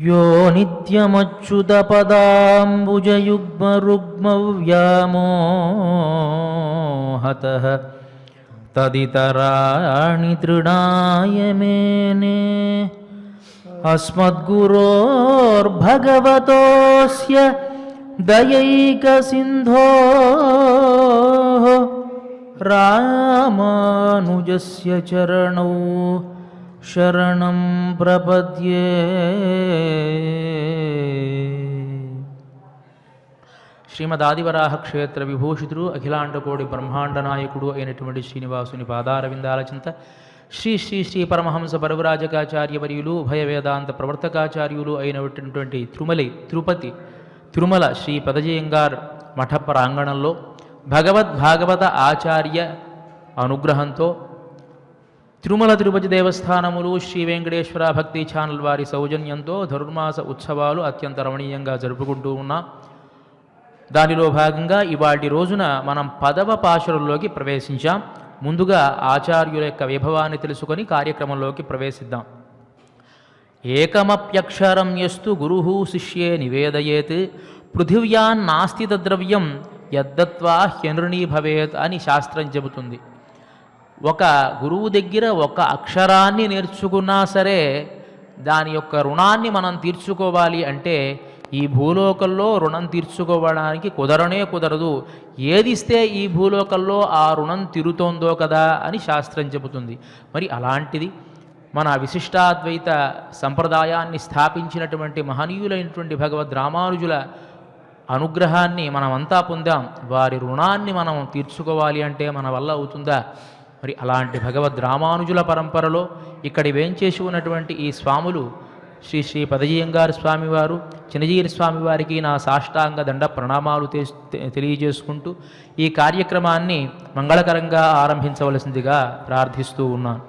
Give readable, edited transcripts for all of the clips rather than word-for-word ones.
यो नित्यमच्युतपदाम्बुजयुग्मरुग्मव्यामोहतः तदितराणि तृणाय मेने अस्मद्गुरोर्भगवतोऽस्य दयैकसिन्धोः रामानुजस्य चरणौ शरणं प्रपद्ये। శ్రీమదాదివరాహ క్షేత్ర విభూషితుడు అఖిలాండకోడి బ్రహ్మాండ నాయకుడు అయినటువంటి శ్రీనివాసుని పాదారవిందాల చింత శ్రీ శ్రీ శ్రీ పరమహంస పరివ్రాజకాచార్యవర్యులు ఉభయ వేదాంత ప్రవర్తకాచార్యులు అయినటువంటి తిరుమల శ్రీ పదజయంగార్ మఠ ప్రాంగణంలో భగవద్భాగవత ఆచార్య అనుగ్రహంతో తిరుమల తిరుపతి దేవస్థానములు శ్రీ వెంకటేశ్వర భక్తి ఛానల్ వారి సౌజన్యంతో ధనుర్మాస ఉత్సవాలు అత్యంత రమణీయంగా జరుపుకుంటూ ఉన్నాం. దానిలో భాగంగా ఇవాటి రోజున మనం 10వ పాశురంలోకి ప్రవేశించాం. ముందుగా ఆచార్యుల యొక్క వైభవాన్ని తెలుసుకొని కార్యక్రమంలోకి ప్రవేశిద్దాం. ఏకమప్యక్షరం యస్తు గురుః శిష్యే నివేదయేత్ పృథివ్యాన్నాస్తి తద్ద్రవ్యం యద్దత్వా హ్యనృణీ భవేత్ అని శాస్త్రం చెబుతుంది. ఒక గురువు దగ్గర ఒక అక్షరాన్ని నేర్చుకున్నా సరే దాని యొక్క రుణాన్ని మనం తీర్చుకోవాలి అంటే ఈ భూలోకంలో రుణం తీర్చుకోవడానికి కుదరదు. ఏదిస్తే ఈ భూలోకంలో ఆ రుణం తీరుతోందో కదా అని శాస్త్రం చెబుతుంది. మరి అలాంటిది మన విశిష్టాద్వైత సంప్రదాయాన్ని స్థాపించినటువంటి మహనీయులైనటువంటి భగవద్ రామానుజుల అనుగ్రహాన్ని మనమంతా పొందాం. వారి రుణాన్ని మనం తీర్చుకోవాలి అంటే మన వల్ల అవుతుందా? మరి అలాంటి భగవద్ రామానుజుల పరంపరలో ఇక్కడి వేంచేసి ఉన్నటువంటి ఈ స్వాములు శ్రీ శ్రీ పదజయంగారు స్వామివారు, చిన్నజీరి స్వామివారికి నా సాష్టాంగ దండ ప్రణామాలు తెలియజేసుకుంటూ ఈ కార్యక్రమాన్ని మంగళకరంగా ఆరంభించవలసిందిగా ప్రార్థిస్తూ ఉన్నాను.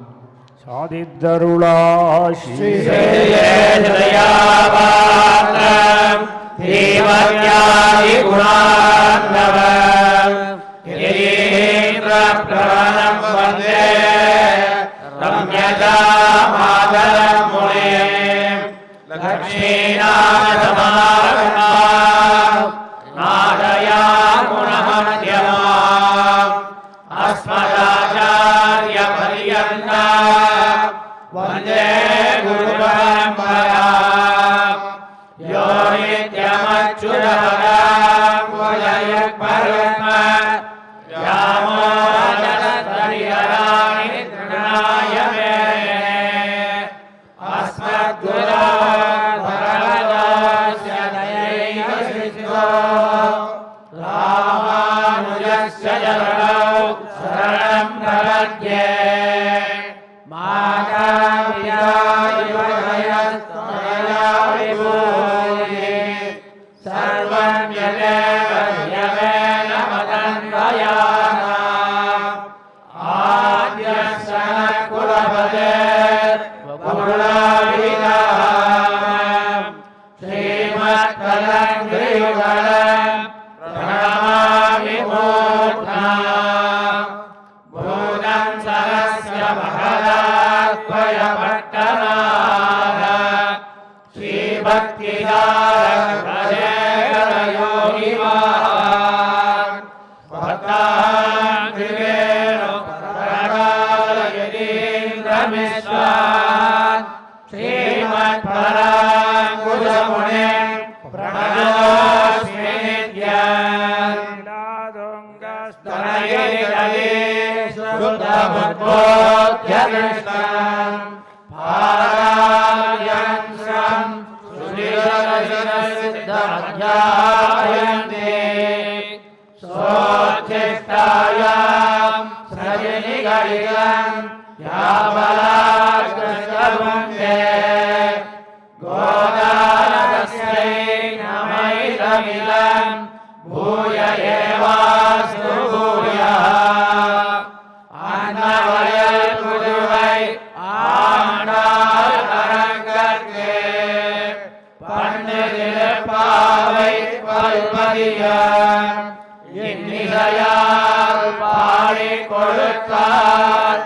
இன்னிசையால் பாடி கொடுத்தார்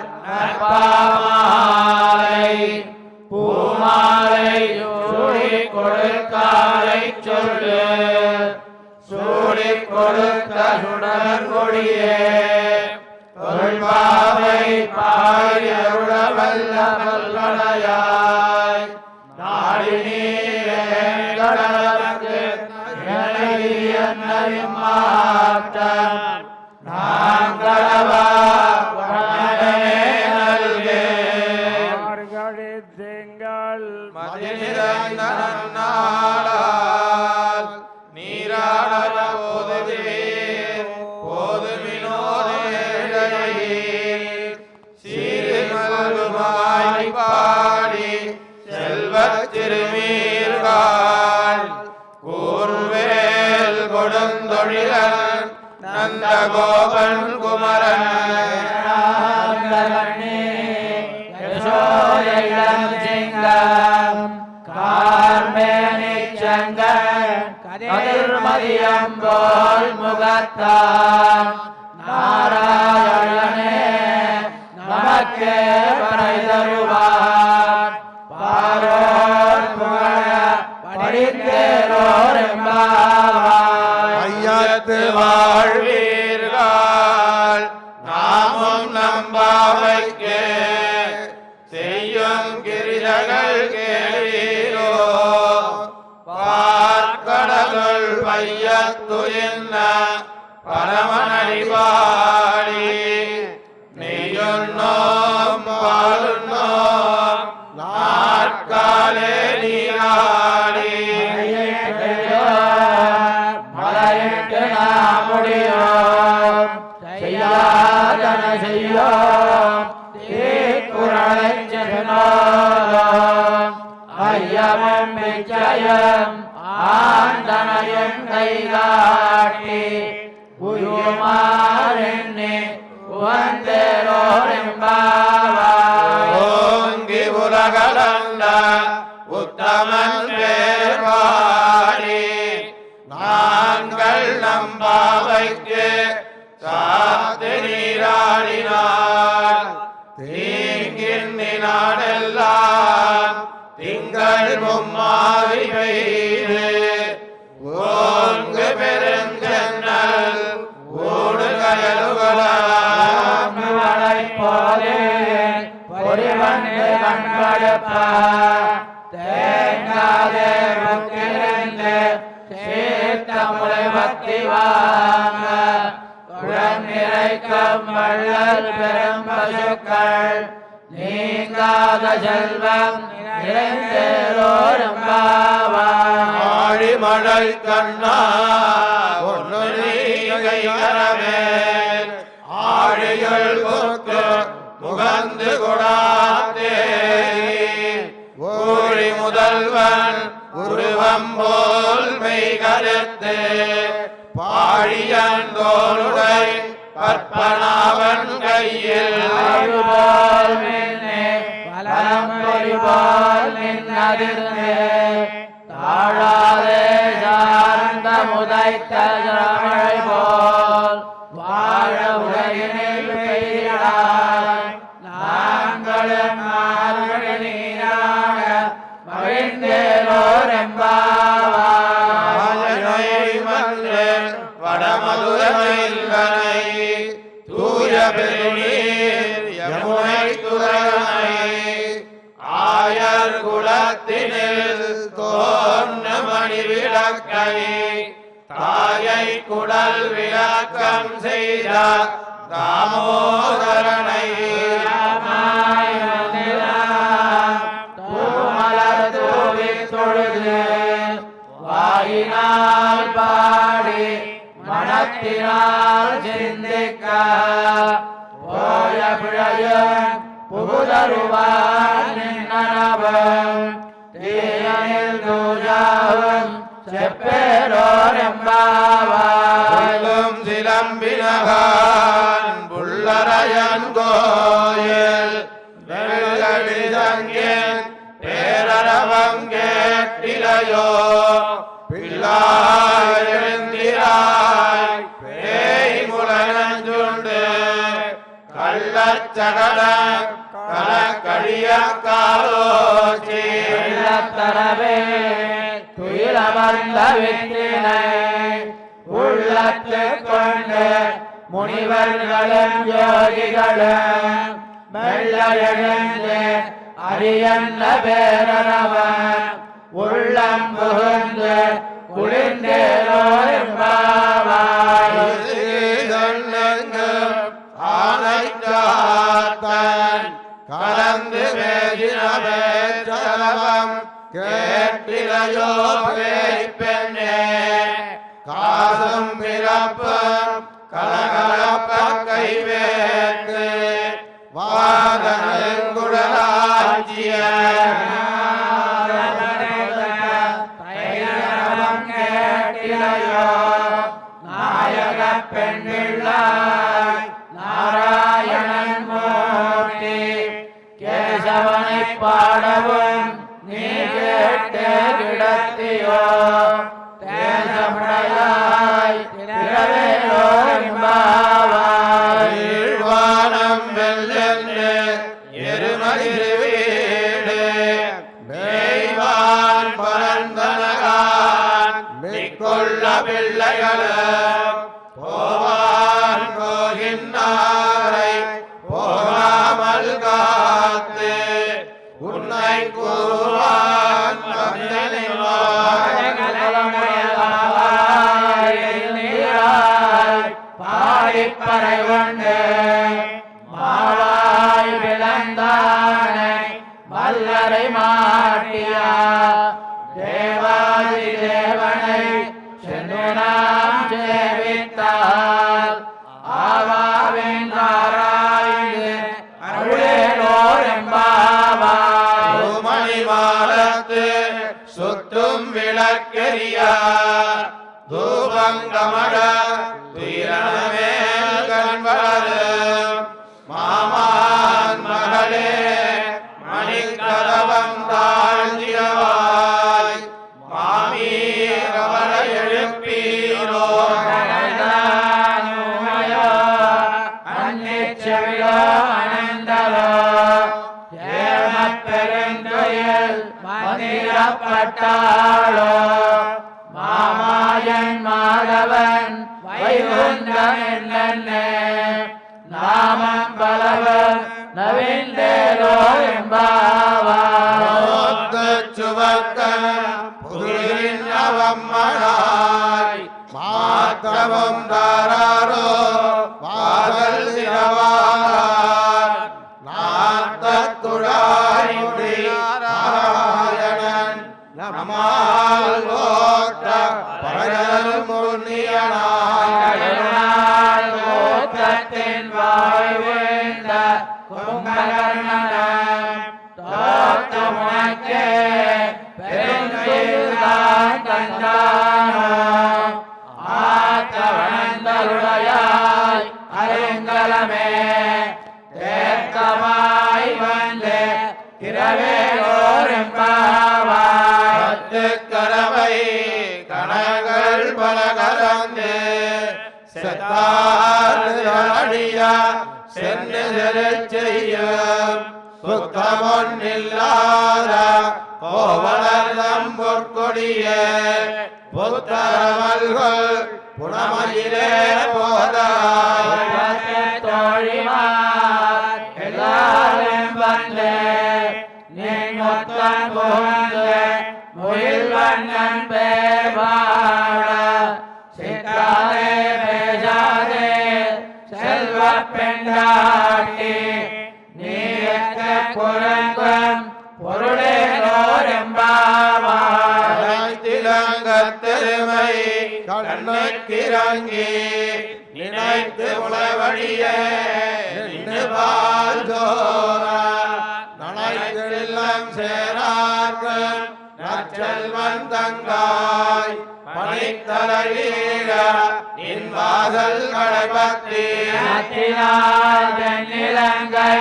சுடர் கொடியே தொல்பாவை பாயருளவல்ல பல்வளையாய் நாடினி வேங்கடவர்க்கு என்னையும் மாற்றம் நாங்களவா நல்கே மார்கழி திங்கள் மதிநிறைந்த நன்னாளால் நீராட போதுமினோதேழையீர் சீர்மல்குமாய் பாடி செல்வத் திருமீர்காள் கூர்வேல் கொடுந்தொழிலன் நந்தகோபன் குமரன் கதிர்மதியம்போல் முகத்தான் நாராயணனே நமக்கே பறை தருவார் பாரோர் புகழ படித்தேரோர் எம்பாவாய் ஐயத்து வாழ்வீர்கள் நாமும் நம்பாவைக்கு செய்யும் கிரிதகள் கேளீரோ பார்க்கடலுள் வையத்துயின்ன பரமனடிவாடி நெய்யுண்ணோம் பாலுண்ணோம் நாட்காலே நீராடி மலையிட்டு நாமுடியோம் செய்யாதன செய்யோம் தீக்குறளைச் சென்றோம் ஐயமும் பிச்சையும் ஆண்டனையும் கைகாட்டி உயுமாறெண்ணி உவந்தேரோர் எம்பாவாய் ஓங்கி உலகளந்த உத்தமன் பேர்வாடி நாங்கள் நம்பாவைக்கு சாத்து நீராடினார் தீங்கின் நாடெல்லாம் திங்கள் மும்மாறி பெய்து ஓங்கு பெருஞ்சென்னல் ஊடு கயலுகளாம் போதே பொறிவண்டு கண்படுப்ப தேங்காதே முக்கிலிருந்து சீர்த்த முளை பத்தி வாங்க உடன் நிறைக்கும் வள்ளல் பெரும் பசுக்கள் நீங்காத செல்வம் நிறைந்தேரோர் எம்பாவாய் ஆழிமழை கண்ணா ஒன்று கைகரமேல் ஆழியுள் புக்கு முகந்து கொடாதே ஊழி முதல்வன் உருவம் போல் மெய்கருத்து பாழியன் தோளுடை பற்பனாவன் கையில் போல் மின்னே பலம் பொறிபோல் நின்னதிர்ந்தே தாழாதே சார்ந்த முதைத்த ஜலமழை போல் வாழ உலகினில் பெய்கிறாய் நாங்களும் மார்கழி நீராட மகிழ்ந்தேரோர் எம்பாவாய் வடமதுரை தூய பெருநீர் யமுனை துறையை ஆயர் குலத்தினில் தோன்ற மணி விளக்கை தாயை குடல் விளக்கம் செய்த தாமோதரனை தூமலர் தூவி தொழுது வாயினால் பாடி மனத்தினால் சிந்திக்க போய பிழையும் புகுதருவான் நின்னனவும் தீயனில் தூஜாவும் செப்பேரோர் எம்பாவாய் சிலம்பினகான் புள்ளரையன் கோயில் வெள்ளடிதங்கின் பேரரவம் கேட்டிலையோ பிள்ளாய் எழுந்திராய் பேய் முழனஞ்சுண்டு கள்ளச்சகட கலக்கடிய காலோச்சி தரவே துயிலமர்ந்த வித்தினை உள்ள உள்ளத்து கொண்டு முனிவர்களும் யோகிகளும் மெல்ல எழுந்து அரியன்ன பேரரவன் உள்ளம் புகுந்து ஆனைச்சாத்தன் கலந்து பேசினவேற்றவம் கேட்டிலையோ பெண்ணே காசும் பிறப்பும் கலகலப்ப கைவேற்று வாதனங்குடலாட்சிய நாயக பெண்ணிள்ளாய் நாராயணன் மூர்த்தி கேசவனை பாடவும் நீ கேட்டு கிடத்தியோ தேசமுடையாய் திரவேலோ என்பாவாய் வானம் வெள்ளென்று எருமகிரி வீடு மேய்வான் பரந்தனகான் மிக்குள்ள பிள்ளைகளும் போவான் போகின்றாரை போகாமல் காத்து உன்னை கூறுவான் பாடிப்பறை கொண்டு மாவாய் விளந்தானை மல்லரை மாட்டியா தேவாதி தேவனை சென்று நாம் சேவித்தால் ஆவாவின் ஆராய்ந்து அருளேலோர் எம்பாவாய் மணிமாலத்து சுத்தும் விளக்கெரியா தூபங்கமட துயிரமேல் கண்வளரும் மாமான் மகளே மணிக்கதவம் தாழ்ந்தியவாய் மாமீரவள எழுப்பீரோ அன்னிச்செவிலோ அனந்தலோ ஏமப்பெருந்துயில் மந்திரப்பட்டாளோ மாமாயன் மாதவன் வைகுந்தம் என்னே நாமம் பலவன் நவீந்தேலோ என்பாவாய் சுவர்க்கம் புகிரின் அவம்மனாய் மாத்தவம் தாராரோ வாசல் சிரவார் நாத்தத்துழாய் முடி நாராயணன் நமால் கோட்ட பரகல் முன்னியனாய் கோத்தத்தின் வாழ்வேந்த கும்பகர்ணன் தோத்தமுனக்கே பெருந்துயில்தான் தந்தானோ ஆத்தவனந்தருடையாய் அருங்கலமே தேர்த்தமாய் வந்து இரவேலோர் எம்பாவாய் கரவை கணங்கள் பல கலந்து செத்தாடியா சென்று செய்யும் புத்தமொன்னில்லாத கோவலர்தம் பொற்கொடிய புத்தரமல்கள் புனமயிலே போதாய் தோழிமார் எல்லாரும் வந்து நீ மொத்தம் போந்து முயல் வண்ணன் பேவாட சித்தாதே பேசாதே செல்வ பெண்டாட்டி நீ குரங்கம் பொருளேலோர் எம்பாவாய் திலங்கத்தெருமை கண்ணுக்கிறங்கி நினைத்து உளவழிய நின்று பால் சோரா நனைத்தெல்லாம் சேரார்கள் நற்செல்வன் தங்காய் பணித்தலைவீழ நின் வாசல் கடைபத்தி நிலங்கை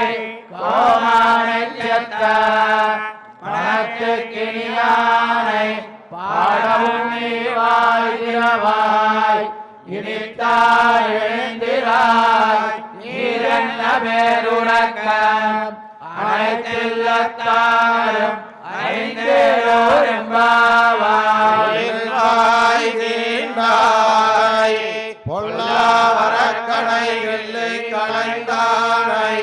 கோமானச்சத்த மனத்து கிணியானை பாடவும் நீ வாய்திரவாய் இனித்தாய் எழுந்திராய் நீரென்ன பேருறக்கம் அனைத்தில்லத்தாரும் ஐந்தேரோர் எம்பாவாய் வரக்கடை இல்லை களைந்தானை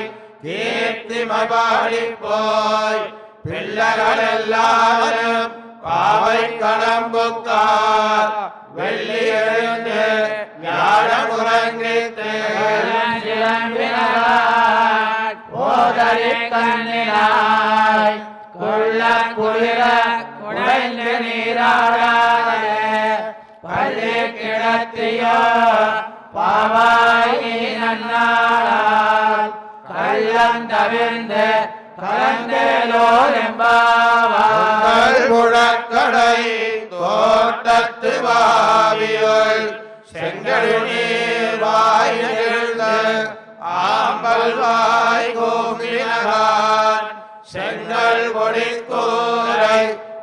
கீர்த்திமை பாடி போய் பிள்ளைகள் எல்லாரும் பாவை கடம்புக்கார் வெள்ளி எழுந்து வியாழன் உறங்கித்து போதறி கண்ணினாய் கொள்ள குளிர குடைந்து நீராடாதே பள்ளி கிடத்தியோ பாவாய் நன்னாளால் கள்ளம் தவிர்ந்து கலந்தேலோர் எம்பாவாய் முழக்கடை தோட்டத்து வாவியுள் செங்கடு நீர் வாய் நெகிழ்ந்து ஆம்பல் வாய் கோமினகான் செங்கல் கொடி கூரை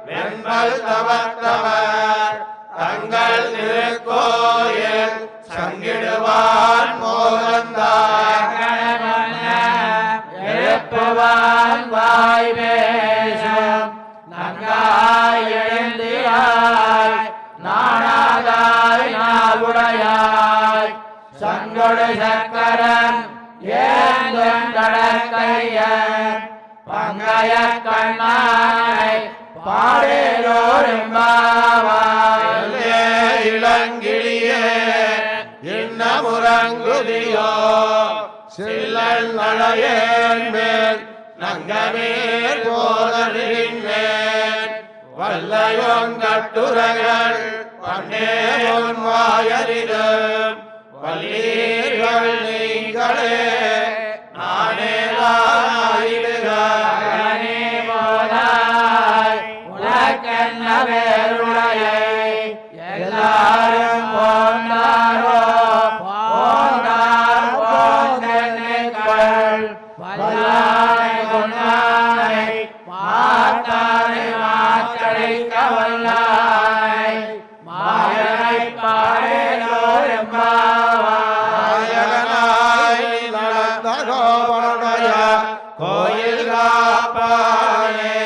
வெண்பல் தவத்தவர் தங்கள் திருக்கோயில் சங்கிடுவான் மோகந்தார் எழுப்புவான் வாய் பேசும் நன்காய் எழுந்திராய் நாணாதாய் நாவுடையாய் சங்கொடு சக்கரன் ஏந்தும் கடற்கையன் பங்கைய கண்ணாய் பாடேலோர் எம்பாவாய் இளங்கிளியே இன்னமுறங்குதியோ சில்லல் நடையேன் மேல் நங்கமேல் போதறின் வல்லையொங்கட்டுரைகள் பண்டே உன் வாயறிதும் வல்லீர்கள் நீங்களே நானே ஆயிடுக போதாய் உனக்கென்ன வேறுடையை எல்லாரும் போந்தாரோ போந்தார் போந்தென்னைகள் வல்லாய் கொண்டாய் மாத்தாரை மாத்தடைக்க வல்லாய் மாயனை பாடேலோர் எம்பாவாய் நடந்த கோபனுடைய கோயில் காப்பானே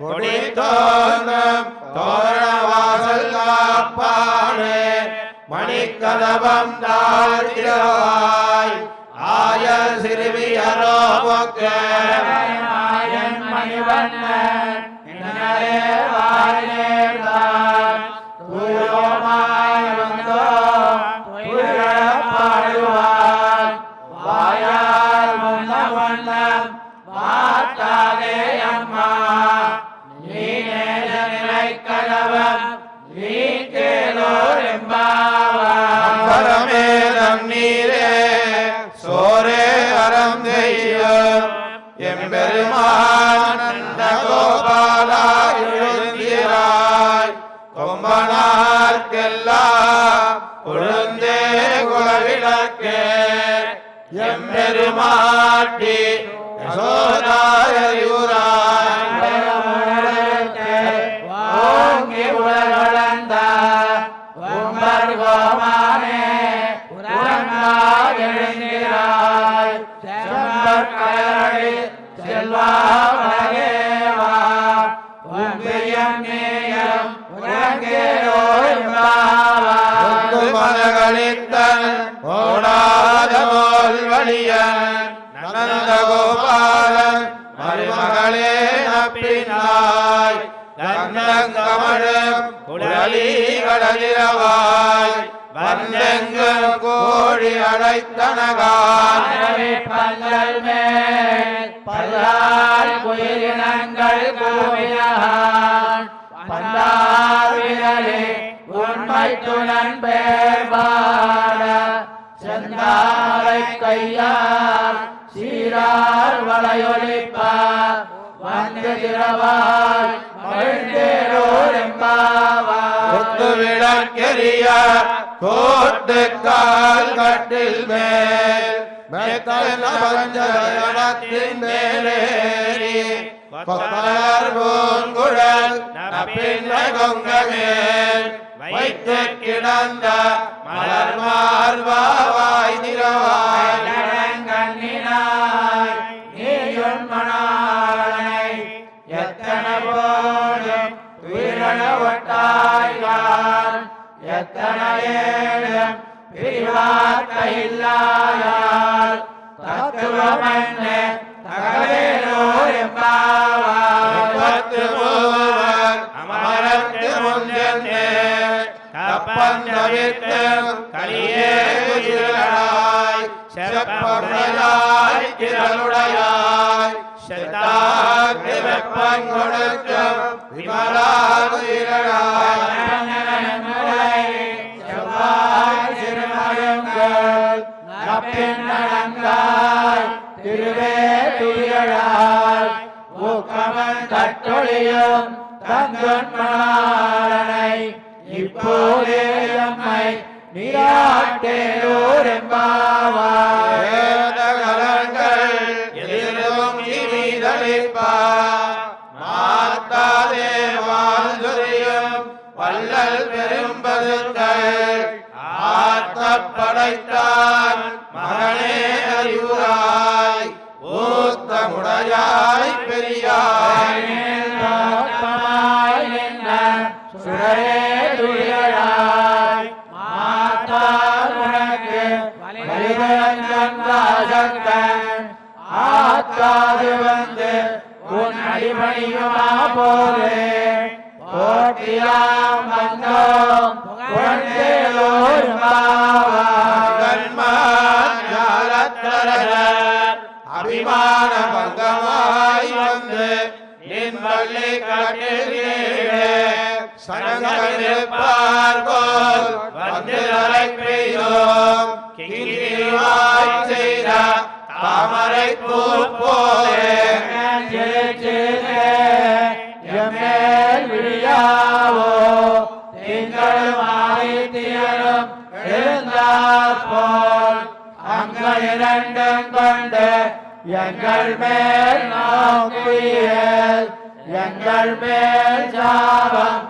கொடி தோன்றும் தோரணவாசல் காப்பானே மணிக்கதவம் தாழ்த்திரவாய் ஆய சிறுவியரோ மாயன் மணிவண்ணன் இன்னரே வாயிலேதான் தூயோமாய் வந்தோ துயிலப் பாடுவான் வாயால் முன்ன வண்ணம் மாத்தாதே அம்மா நீ நேர நிலை கதவம் நீ கேளோர் எம்பாவாய் பரமே நீரே சோரே அறம் செய்யும் எம்பெருமானந்த கோபாலா எழுந்திராய் கொம்பனார்க்கெல்லாம் கொழுந்தே குலவிளக்கே எம்பெருமாட்டி யசோதாயூராய் ஓங்கி உலகளந்த உம்பர் கோமானே உறங்காய் எழுந்திராய் செம்பர் கயரடி செல்வா மகேவா உம்பியம் நேயம் உறங்கேலோர் எம்பாவாய் மனகளித்தன் ஓடாத போல் வழியன் நந்த கோபாலன் மருமகளே நப்பினாய் கண்ணங்கமழும் குழலி கடலிரவாய் வந்தெங்கும் கோழி அடைத்தனகான் பல்லல் மேல் பல்லால் குயிலினங்கள் கூவினான் பல்லார் விரலே உண்மை துணன் பேர்பாட செந்தாரை கையார் சீரார் வளையொலிப்பார் வந்து திரவாய் மகிழ்ந்தேலோர் எம்பாவாய் கொத்து விளக்கெரிய கோட்டுக்கால் கட்டில் மேல் மெத்தன பஞ்சதயனத்தின் மேலேறி கொத்தலர் பூங்குழல் நப்பின்னை கொங்க மேல் வைத்து கிடந்த மலர் மார்பாவாய் நிறவாய் கண்ணினாய் நீயுன் மணாளனை எத்தனை போதும் துயிலன ஒட்டாய்கான் எத்தனை ஏழும் பிரிவாத வார்த்தையில்லாயால் தத்துவமன்னே தகவேலோர் எம்பாவாய். பத்து மூவர் அமரத்து முன்னே கப்பந்தவித்து கலியே உயிர்களாய் செப்பமுடையாய் திரளுடையாய் செத்தாக்கு வெப்பம் கொடுக்கும் விமலா உயிர்களாய் செவ்வாய் சிறுமருங்கள் நப்பின்னடங்காய் திருவே துயராய் ஊக்கமன் தட்டொழியும் தங்கன்மாளனை இப்போதே எம்மை நீராட்டேலோர் எம்பாவாய். வேதகலங்கள் எதிரும் இனிதளிப்பா மாத்தாதே வாழ்ந்துரியும் வள்ளல் பெரும்பதுக்கள் ஆத்தப்படைத்தான் மகனே அறிவுராய் ஊத்தமுடையாய் பெரியாய் நோக்கமாய் நின்ற சுடரே துயராய் மாத்தார் உனக்கு வலிதரஞ்சன் வாசத்தன் ஆத்தாது வந்து உன் அடிபணியுமா போலே போட்டியாம் வந்தோம் புகழ்ந்தேலோர் எம்பாவாய். அபிமான பங்கமாய் வந்து நின் பள்ளி கட்டிலே சனங்கனிருப்பார் போல் வந்து அழைப்பெய்தோம் கிங்கிரிவாய் செய்த தாமரை பூ போலே எம்மேல் விழியாவோ திங்களும் ஆதித்யனும் எழுந்தார் போல் அங்கள் இரண்டும் கொண்டு எங்கள் மேல் நோக்கியல் எங்கள் மேல் சாபம்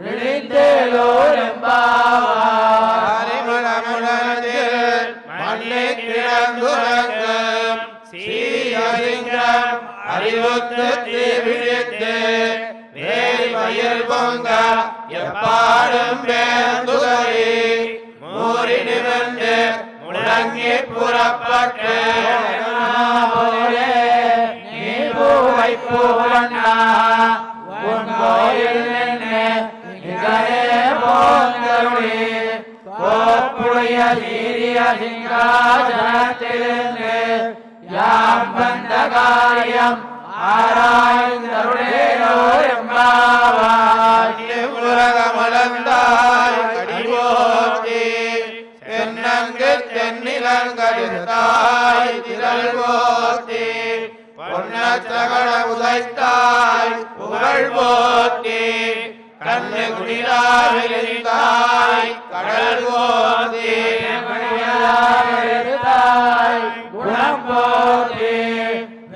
இழிந்தேலோர் எம்பாவாய். அறிமுகமுடத்தில் மண்ணை கிடந்துறங்கும் சீயலிங்கம் அறிவுக்கு தீவிழித்து வேரி மயில் பொங்க எப்பாடும் வேந்துகரி மூறி நிமிர்ந்து முழங்கி புறப்பட்டு போலே நீ பூவை பூவண்ணா உன் கோயில் நின்று நிகழே போந்தருளி கோப்புடைய சீரிய சிங்காசனத்திலிருந்து யாம் வந்த காரியம் ஆராய்ந்தருளேலோ எம்பாவாய். உலகமளந்தாய் அடிபோற்றி தென்னங்கு தென்னிலங்கடித்தாய் திரள் போற்றி பொன்னச்சகட உதைத்தாய் புகழ் போற்றி கண்ணு குடிலாவிருந்தாய் கடல் போற்றி குணம் போற்றி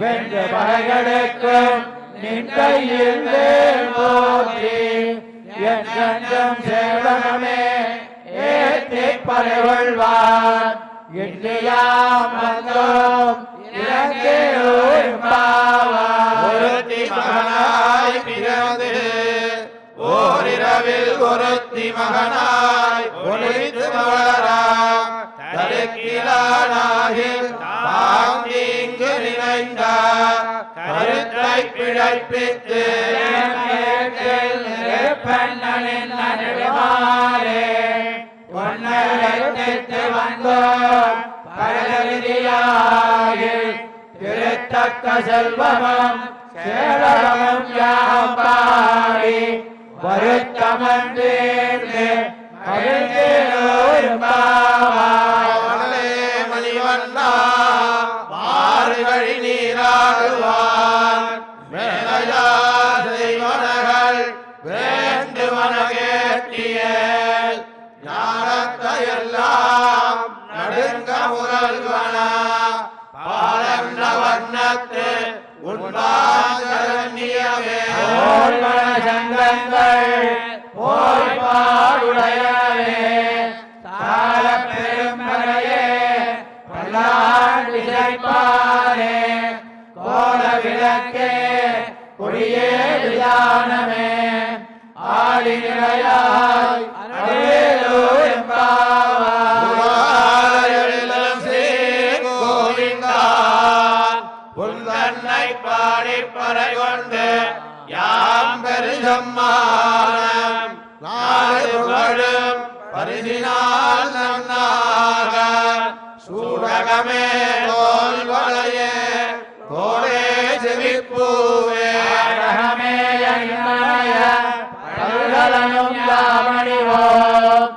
வென்று படைகளுக்கும் நின் கையில் வேல் போற்றி என்றென்றும் சேவகமே ஏற்றி பறைகொள்வான் இன்றியாம் வந்தோம் இலங்கையோர் எம்பாவாய். ஒருத்தி மகனாய் பிறந்து ஓரிரவில் ஒருத்தி மகனாய் ஒளித்து வளராம் தடுக்கிலானாகி தாங்கீங்கு நினைந்த கருத்தை பிழைப்பித்து பெண்ணனின் நடுவாரே பொன்னலத்திற்கு வந்தோம் பரகதியாகி திருத்தக்க செல்வமும் சேலமும் யாம் பாடி வருத்தமன்றேர்ந்து மகிழ்ந்தேலோர் எம்பாவாய். மணலே மணிவண்ணா மாறுகழி நீராடுவான் மேலையா செய்வனகள் வேண்டுவன கேட்டிய ஞானத்தையெல்லாம் நடுங்க முரல்வன பாலந்த வண்ணத்து உண்பாஞ்சரண்யமே போல்வன சங்கங்கள் போய் பாடுடையவே சால பெரும்பரையே பல்லாண்டு இசைப்பாரே கோல விளக்கே கொடியேறு தானமே ஆடி நிலையாய் அருளேலோ எம்பாவாய். பாடிப்பறை கொண்டு யாம் பெருசம்மானம் நாடு புகழும் பரிசினால் நன்னாக சூடகமே தோல் வளையே கோடே செவிப்பூவே அழகமே எண்ணமய பல்கலனும் யாமணிவோம்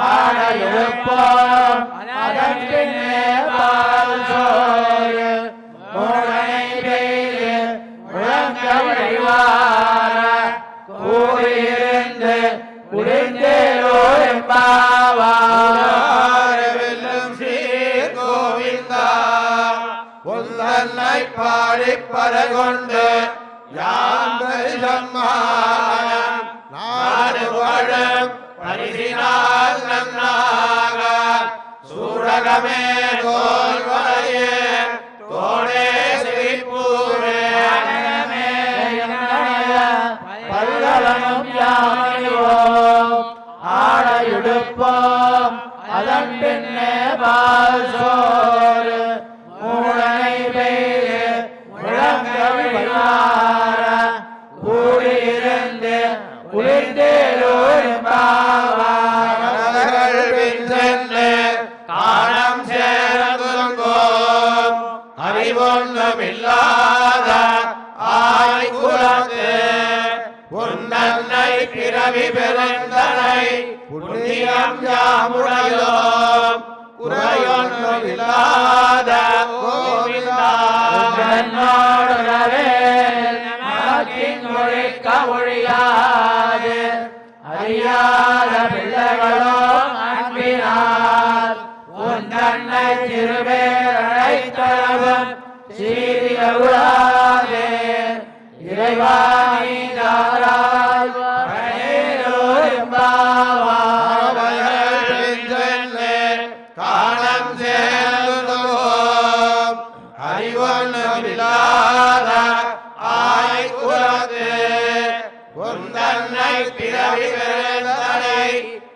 ஆடையெழுப்போம் அதன் பின்னே பால் சோறு மூடனை பெய்து முழங்க வழிவார கூடியிருந்து குடிந்தேரோர் எம்பாவார் வெல்லும் ஸ்ரீ கோவிந்தா பொன்னன்னை பாடிப்பறை கொண்டு யாம் பெருசம்மானம் நாடு புகழும் பரிசினால் நன்னாக சூடகமே தோல் வளையே தோடே செவிப்பூவே பல்கலனும் யாமணிவோம் ஆடையுடுப்போம் அதன் பின்னே பால் சோறு மூடனை பெய்து முழங்க வழிவார கூடியிருந்து குளிர்ந்தேரோர் மனதர்கள் பின் சென்று காணம் சேர்ந்துங்கோம் அறிவொன்றுமில்லாத ஆய்குலத்து பொன்னன்னை பிறவி பெருந்தனை புண்ணியம் யாமுடையோம் குறையொன்றுமில்லாத கோவிந்தா ஒழிக்க ஒழியாது அறியாத பிள்ளைகளும் அன்பினார் உன் தன்னை திருவேரை தரவும் சீரியவுளாதே இறைவாணி தாராய் காணம் சேர்ந்துங்கோம் அறிவொன்றுமில்லாத ஆய்குலத்து பொந்தன்னை பிறவி பெருந்தனை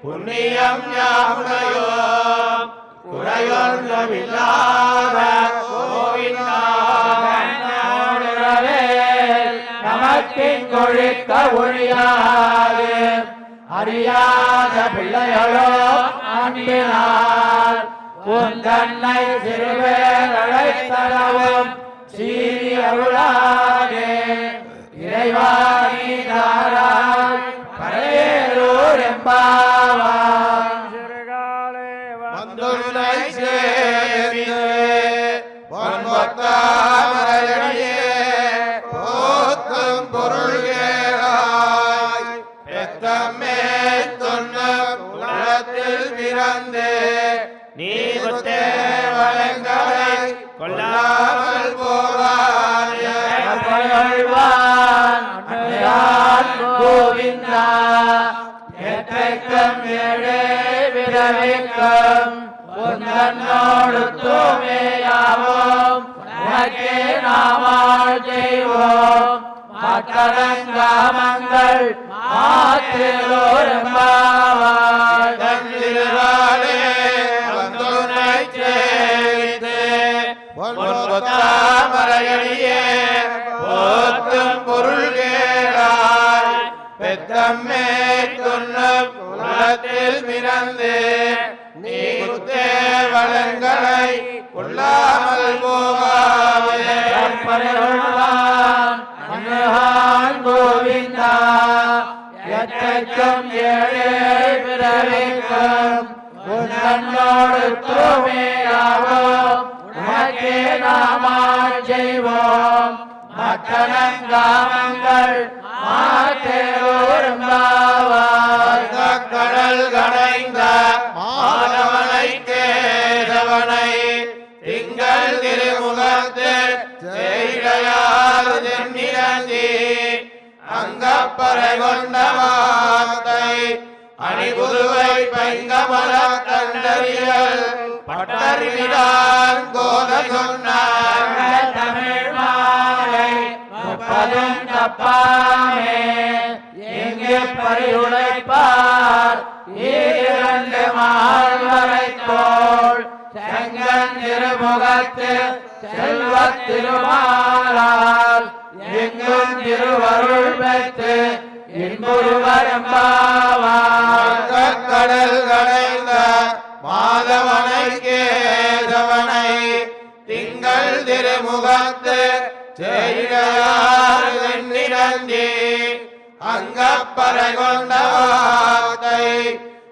புண்ணியம் யாமுடையோம் குறையொன்றுமில்லாத கோவிந்தா நமக்கின் கொழிக்க ஒழியாது அறியாத பிள்ளைகளோ அன்பினார் உன் தன்னை சிறுவேர் அழைத்தளவும் சீரி அருளாதே இறைவாணி தாராய் பரையேலூர் எம்பாவாய் வந்துன்னை சேர்ந்து பொன்மொத்தாமரையடியே போத்தும் பொருள்கேளாய் பெத்தம்மே தொன்னும் உலகத்தில் பிறந்து நீருத்தே வளங்களை கொள்ளாமல் போவாயே கோவிந்தா எத்தைக்கும் ஏழே விரவிக்கும் உன்னோடு தூமையாவோம் உனக்கே நாமாள் செய்வோம் மக்களங்காமங்கள் மாத்திரோர் எம்பாவாய் தன்னிலாலே வந்துன்னை சேர்ந்து பொன்மொத்தாமரையடியே போத்தும் பொருள்கேளாய் பெத்தம்மே தொன்னும் குலத்தில் பிறந்து நீருத்தே வளங்களை கொள்ளாமல் போகாமே கோவிந்தா எத்தைக்கும் ஏழே பிறவிக்கும் உன்னோடு தூமையாவோம் உனக்கே நாமாள் செய்வோம் மக்களங்காமங்கள் மாற்றோரும்பாவாய் கடல் கடைந்த மாணவனை கேசவனை திங்கள் திருமுகத்து செய்கையால் தென்னிறந்தி அங்கப்பறை கொண்ட வார்த்தை அணிபுதுவை பைங்கமல கண்டறியல் பட்டறிவிடான் கோத சொன்னார் தமிழ் மாலை முப்பதும் தப்பாமே எங்கே பரியுழைப்பார் இரண்டு மால்வரை தோள் செங்கன் திருமுகத்து செல்வத் திருமாலால் எங்கும் திருவருள் பெற்று இன்புருவரம்பாவார். கடல் கடைந்த மாதவனை கேசவனை திங்கள் திருமுகத்து செய்தி அங்கப்பறை கொண்ட வார்த்தை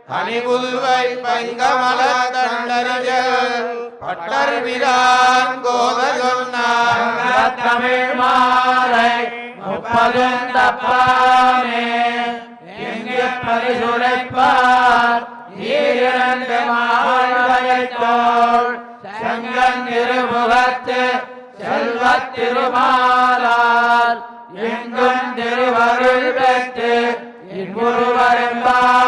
கனிபுல்வை பைங்கமல தண்டறிஞர் பட்டர் விரான் கோத சொன்னார். தமிழ் மாலை முப்பதும் தப்பாமே எங்கே பரிசுரைப்பார் ஈரண்டு மாவளைத்தோள் செங்கன் திருமுகத்து செல்வத் திருமாலால் எங்கும் திருவருள் பெற்று இன்புருவரம்பாவார்.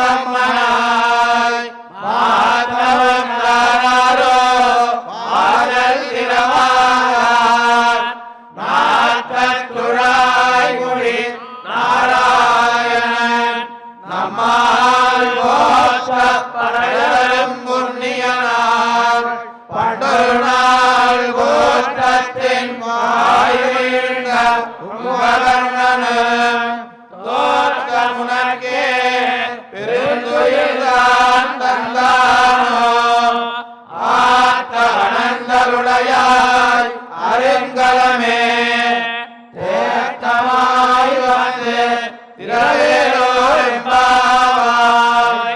புவியின்னம்மனாய் மாதவம் தாராரோ ஆதல் திறவார் நாற்பத்துழாய் முடி நாராயணன் நம்மால் போற்ற படையலும் புண்ணியனார் பண்டொரு நாள் கோட்டத்தின் வாயில்க கும்பகர்ணனும் தோற்ற முனக்கே பெருந்துயில்தான் தந்தானோ ஆத்த அனந்தருடையாய் அருங்கலமே தேத்தமாய் வந்து திரவேலோ என்பாவாய்.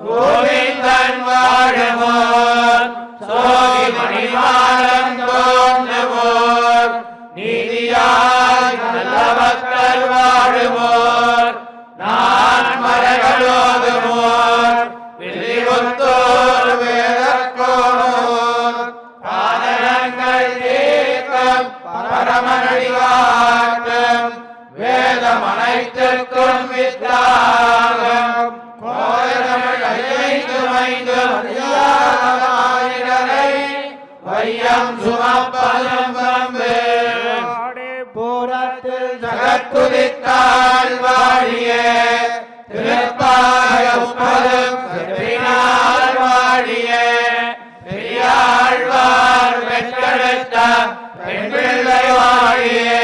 கோவிந்தன் வாழுமோர் சோதி மணிமாடம் தோன்றுமோர் நீதியாய் நல்லவர்கள் வாழுமோர் நான் மரகளோதுமோர் வில்லிபுத்தோர் வேதக்கோனோர் பாதகங்கள் தீர்க்கம் பரமனடிவாற்றும் வேதம் அனைத்திற்கும் வித்தாகும் கோயதமிழ் ஐந்து மைந்து மரியாதனை வையம் சுமப்பதும் வம்பு ஜகத்துதித்தால் வாழியே திருப்பாய உப்பதும் செப்பினால் வாழியே பெரியாழ்வார் பெற்றெடுத்த பெண் பிள்ளை வாழியே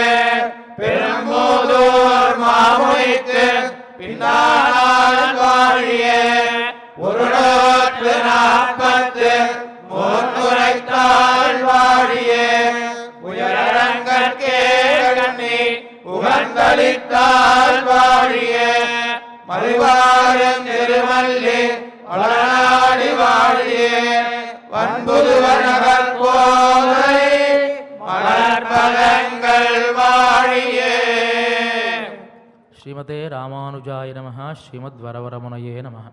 பெரும்போதூர் மாமுனிக்கு பின்னானால் வாழியே ஒரு 40 முன்னுரைத்தால் வாழியே உயரங்கற்கே கண்ணி உகந்தளித்தால் வாழியே மறுவாரம் திருமல்லி வளநாடி வாழியே வன்புதுவர் நகர் கோதை மலர்பலங்கள் வாழியே. శ్రీమతే రామానుజాయ నమః. శ్రీమద్వరవరమునయే నమః.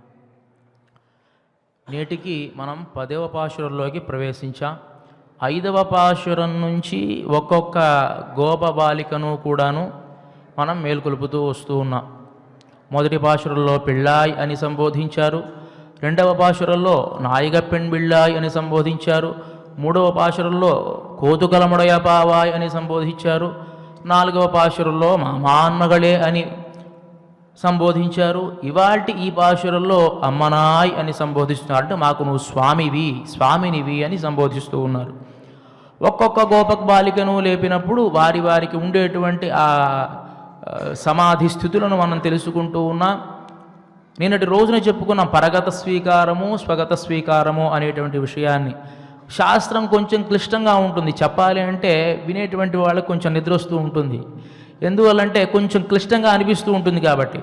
నేటికి మనం 10వ పాశురంలోకి ప్రవేశించాం. 5వ పాశురం నుంచి ఒక్కొక్క గోప బాలికను కూడాను మనం మేల్కొలుపుతూ వస్తూ ఉన్నాం. మొదటి పాశురంలో పిళ్ళాయ్ అని సంబోధించారు. 2వ పాశురంలో నాయిగ పెణ్ బిళ్ళాయ్ అని సంబోధించారు. 3వ పాశురంలో కోతుకలముడయ పావాయ్ అని సంబోధించారు. 4వ పాశురంలో మామాన్మగళే అని సంబోధించారు. ఇవాల్టి ఈ పాశురంలో అమ్మనాయ్ అని సంబోధిస్తున్నారు. అంటే మాకు నువ్వు స్వామివి స్వామినివి అని సంబోధిస్తూ ఉన్నారు. ఒక్కొక్క గోపక బాలికను లేపినప్పుడు వారి వారికి ఉండేటువంటి ఆ సమాధి స్థితులను మనం తెలుసుకుంటూ ఉన్నాం. నిన్నటి రోజున చెప్పుకున్నాం పరగత స్వీకారము స్వగత స్వీకారము అనేటువంటి విషయాన్ని. శాస్త్రం కొంచెం క్లిష్టంగా ఉంటుంది. చెప్పాలి అంటే వినేటువంటి వాళ్ళకి కొంచెం నిద్ర వస్తూ ఉంటుంది. ఎందువల్లంటే కొంచెం క్లిష్టంగా అనిపిస్తూ ఉంటుంది. కాబట్టి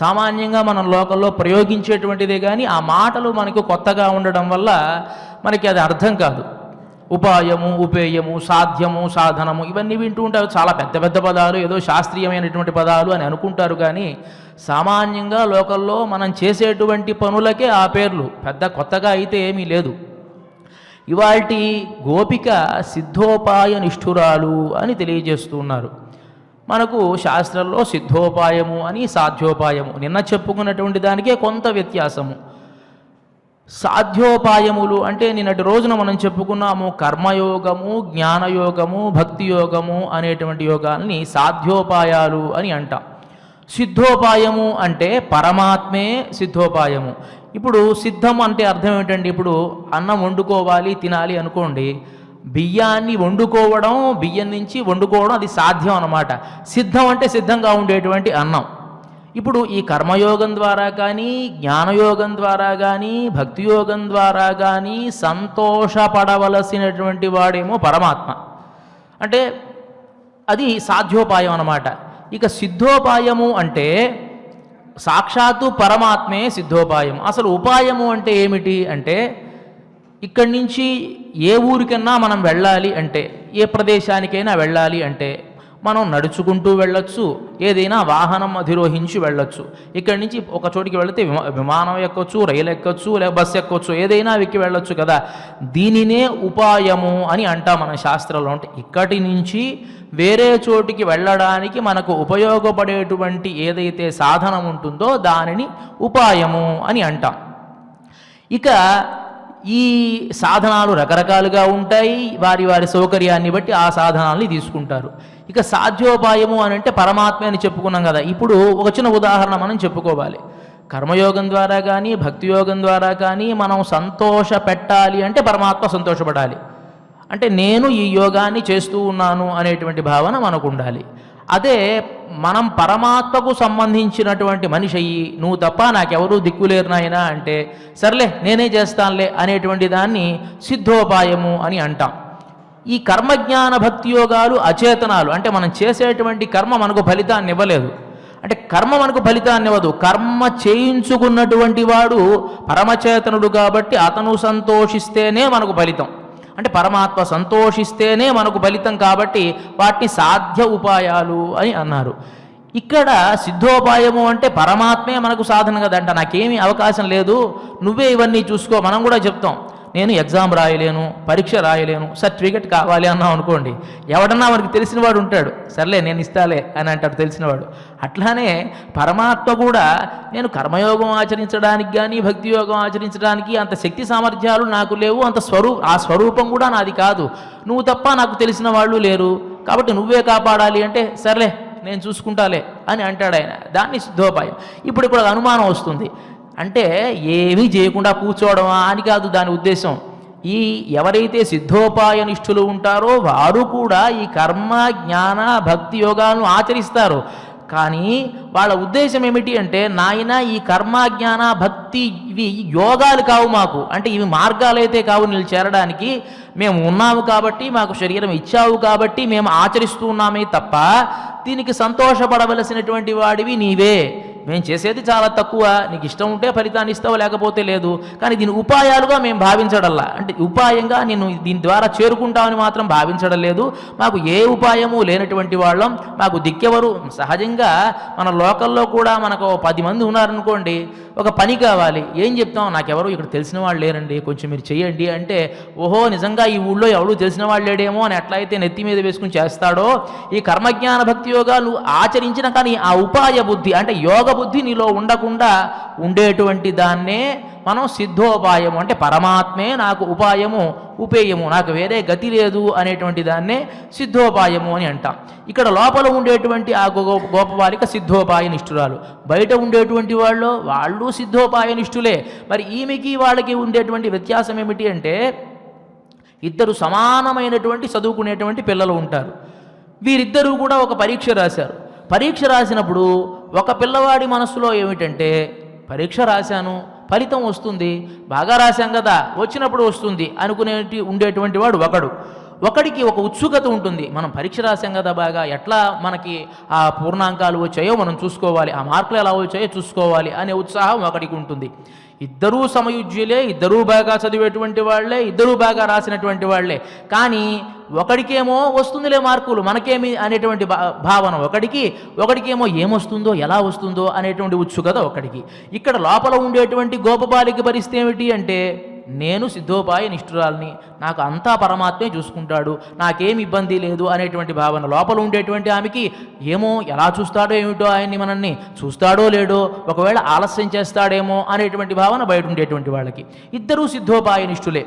సామాన్యంగా మనం లోకల్లో ప్రయోగించేటువంటిదే కానీ ఆ మాటలు మనకు కొత్తగా ఉండడం వల్ల మనకి అది అర్థం కాదు. ఉపాయము ఉపేయము సాధ్యము సాధనము ఇవన్నీ వింటూ ఉంటారు. చాలా పెద్ద పెద్ద పదాలు, ఏదో శాస్త్రీయమైనటువంటి పదాలు అని అనుకుంటారు. కానీ సామాన్యంగా లోకల్లో మనం చేసేటువంటి పనులకే ఆ పేర్లు, పెద్ద కొత్తగా అయితే ఏమీ లేదు. ఇవాల్టి గోపిక సిద్ధోపాయ నిష్ఠురాలు అని తెలియజేస్తున్నారు. మనకు శాస్త్రంలో సిద్ధోపాయము అని సాధ్యోపాయము నిన్న చెప్పుకున్నటువంటి దానికే కొంత వ్యత్యాసము. సాధ్యోపాయములు అంటే నిన్నటి రోజున మనం చెప్పుకున్నాము కర్మయోగము, జ్ఞానయోగము, భక్తి యోగము అనేటువంటి యోగాల్ని సాధ్యోపాయాలు అని అంటాం. సిద్ధోపాయము అంటే పరమాత్మే సిద్ధోపాయము. ఇప్పుడు సిద్ధం అంటే అర్థం ఏమిటండి? ఇప్పుడు అన్నం వండుకోవాలి తినాలి అనుకోండి, బియ్యాన్ని వండుకోవడం, బియ్యం నుంచి వండుకోవడం అది సాధ్యం అన్నమాట. సిద్ధం అంటే సిద్ధంగా ఉండేటువంటి అన్నం. ఇప్పుడు ఈ కర్మయోగం ద్వారా కానీ, జ్ఞానయోగం ద్వారా కానీ, భక్తియోగం ద్వారా కానీ సంతోషపడవలసినటువంటి వాడేమో పరమాత్మ, అంటే అది సాధ్యోపాయం అన్నమాట. ఇక సిద్ధోపాయము అంటే సాక్షాత్తు పరమాత్మే సిద్ధోపాయం. అసలు ఉపాయము అంటే ఏమిటి అంటే, ఇక్కడి నుంచి ఏ ఊరికన్నా మనం వెళ్ళాలి అంటే, ఏ ప్రదేశానికైనా వెళ్ళాలి అంటే మనం నడుచుకుంటూ వెళ్ళొచ్చు, ఏదైనా వాహనం అధిరోహించి వెళ్ళొచ్చు. ఇక్కడి నుంచి ఒక చోటికి వెళితే విమానం ఎక్కొచ్చు, రైలు ఎక్కొచ్చు, లేదా బస్సు ఎక్కొచ్చు, ఏదైనా ఎక్కి వెళ్ళొచ్చు కదా. దీనినే ఉపాయము అని అంటాం మన శాస్త్రంలో. అంటే ఇక్కడి నుంచి వేరే చోటికి వెళ్ళడానికి మనకు ఉపయోగపడేటువంటి ఏదైతే సాధనం ఉంటుందో దానిని ఉపాయము అని అంటాం. ఇక ఈ సాధనాలు రకరకాలుగా ఉంటాయి, వారి వారి సౌకర్యాన్ని బట్టి ఆ సాధనాల్ని తీసుకుంటారు. ఇక సాధ్యోపాయము అని అంటే పరమాత్మ అని చెప్పుకున్నాం కదా. ఇప్పుడు ఒక చిన్న ఉదాహరణ మనం చెప్పుకోవాలి. కర్మయోగం ద్వారా కానీ, భక్తియోగం ద్వారా కానీ మనం సంతోష పెట్టాలి అంటే పరమాత్మ సంతోషపడాలి. అంటే నేను ఈ యోగాన్ని చేస్తూ ఉన్నాను అనేటువంటి భావన మనకు ఉండాలి. అదే మనం పరమాత్మకు సంబంధించినటువంటి మనిషి అయ్యి, నువ్వు తప్ప నాకెవరూ దిక్కులేరు నాయనా అంటే, సర్లే నేనే చేస్తానులే అనేటువంటి దాన్ని సిద్ధోపాయము అని అంటాం. ఈ కర్మజ్ఞాన భక్తి యోగాలు అచేతనాలు, అంటే మనం చేసేటువంటి కర్మ మనకు ఫలితాన్ని ఇవ్వలేదు. అంటే కర్మ మనకు ఫలితాన్ని ఇవ్వదు. కర్మ చేయించుకున్నటువంటి వాడు పరమచేతనుడు కాబట్టి అతను సంతోషిస్తేనే మనకు ఫలితం. అంటే పరమాత్మ సంతోషిస్తేనే మనకు ఫలితం కాబట్టి వాటిని సాధ్య ఉపాయాలు అని అన్నారు. ఇక్కడ సిద్ధోపాయము అంటే పరమాత్మే మనకు సాధన కదంట. నాకేమీ అవకాశం లేదు, నువ్వే ఇవన్నీ చూసుకో. మనం కూడా చెప్తాం, నేను ఎగ్జామ్ రాయలేను, పరీక్ష రాయలేను, సర్టిఫికెట్ కావాలి అన్నాం అనుకోండి, ఎవడన్నా మనకి తెలిసినవాడు ఉంటాడు, సర్లే నేను ఇస్తాలే అని అంటాడు తెలిసినవాడు. అట్లానే పరమాత్మ కూడా నేను కర్మయోగం ఆచరించడానికి కానీ, భక్తి యోగం ఆచరించడానికి అంత శక్తి సామర్థ్యాలు నాకు లేవు, అంత ఆ స్వరూపం కూడా నాది కాదు, నువ్వు తప్ప నాకు తెలిసిన వాళ్ళు లేరు, కాబట్టి నువ్వే కాపాడాలి అంటే సర్లే నేను చూసుకుంటాలే అని అంటాడు ఆయన. దాన్ని సిద్ధోపాయం. ఇప్పుడు ఇక్కడ అనుమానం వస్తుంది, అంటే ఏమీ చేయకుండా కూర్చోవడమా అని కాదు దాని ఉద్దేశం. ఈ ఎవరైతే సిద్ధోపాయ నిష్ఠులు ఉంటారో వారు కూడా ఈ కర్మ జ్ఞాన భక్తి యోగాలను ఆచరిస్తారు. కానీ వాళ్ళ ఉద్దేశం ఏమిటి అంటే, నాయన ఈ కర్మ జ్ఞాన భక్తి ఇవి యోగాలు కావు మాకు, అంటే ఇవి మార్గాలైతే కావు నీళ్ళు చేరడానికి, మేము ఉన్నాము కాబట్టి, మాకు శరీరం ఇచ్చావు కాబట్టి మేము ఆచరిస్తూ ఉన్నామే తప్ప దీనికి సంతోషపడవలసినటువంటి వాడివి నీవే. మేము చేసేది చాలా తక్కువ, నీకు ఇష్టం ఉంటే ఫలితాన్ని ఇస్తావు, లేకపోతే లేదు. కానీ దీని ఉపాయాలుగా మేము భావించడల్లా, అంటే ఉపాయంగా నేను దీని ద్వారా చేరుకుంటామని మాత్రం భావించడం లేదు. మాకు ఏ ఉపాయము లేనటువంటి వాళ్ళం, మాకు దిక్కెవరు. సహజంగా మన లోకల్లో కూడా మనకు 10 మంది ఉన్నారనుకోండి, ఒక పని కావాలి, ఏం చెప్తాం, నాకెవరు ఇక్కడ తెలిసిన వాళ్ళు లేరండి, కొంచెం మీరు చేయండి అంటే, ఓహో నిజంగా ఈ ఊళ్ళో ఎవరు తెలిసిన వాళ్ళు లేడేమో అని ఎట్లయితే నెత్తి మీద వేసుకుని చేస్తాడో, ఈ కర్మజ్ఞాన భక్తి యోగాలు ఆచరించిన కానీ ఆ ఉపాయ బుద్ధి అంటే యోగ బుద్ధి నీలో ఉండకుండా ఉండేటువంటి దాన్నే మనం సిద్ధోపాయము, అంటే పరమాత్మే నాకు ఉపాయము ఉపేయము, నాకు వేరే గతి లేదు అనేటువంటి దాన్నే సిద్ధోపాయము అని అంటాం. ఇక్కడ లోపల ఉండేటువంటి ఆ గోపబాలిక సిద్ధోపాయ నిష్ఠురాలు, బయట ఉండేటువంటి వాళ్ళు సిద్ధోపాయ నిష్ఠులే. మరి ఈమెకి వాళ్ళకి ఉండేటువంటి వ్యత్యాసం ఏమిటి అంటే, ఇద్దరు సమానమైనటువంటి చదువుకునేటువంటి పిల్లలు ఉంటారు. వీరిద్దరూ కూడా ఒక పరీక్ష రాశారు. పరీక్ష రాసినప్పుడు ఒక పిల్లవాడి మనస్సులో ఏమిటంటే, పరీక్ష రాశాను ఫలితం వస్తుంది, బాగా రాశాం కదా వచ్చినప్పుడు వస్తుంది ఉండేటువంటి వాడు ఒకడికి ఒక ఉత్సుకత ఉంటుంది, మనం పరీక్ష రాశాం కదా బాగా, ఎట్లా మనకి ఆ పూర్ణాంకాలు వచ్చాయో మనం చూసుకోవాలి, ఆ మార్కులు ఎలా వచ్చాయో చూసుకోవాలి అనే ఉత్సాహం ఒకడికి ఉంటుంది. ఇద్దరూ సమయుజ్యులే, ఇద్దరూ బాగా చదివేటువంటి వాళ్లే, ఇద్దరూ బాగా రాసినటువంటి వాళ్లే. కానీ ఒకడికేమో వస్తుందిలే మార్కులు మనకేమి అనేటువంటి భావన ఒకడికేమో ఏమొస్తుందో ఎలా వస్తుందో అనేటువంటి ఉత్సుకత ఒకడికి. ఇక్కడ లోపల ఉండేటువంటి గోపబాలిక పరిస్థితి ఏమిటి అంటే, నేను సిద్ధోపాయ నిష్ఠురాల్ని, నాకు అంతా పరమాత్మే చూసుకుంటాడు, నాకేమి ఇబ్బంది లేదు అనేటువంటి భావన లోపల ఉండేటువంటి ఆమెకి. ఏమో ఎలా చూస్తాడో ఏమిటో ఆయన్ని, మనల్ని చూస్తాడో లేడో, ఒకవేళ ఆలస్యం చేస్తాడేమో అనేటువంటి భావన బయట ఉండేటువంటి వాళ్ళకి. ఇద్దరూ సిద్ధోపాయ నిష్ఠులే.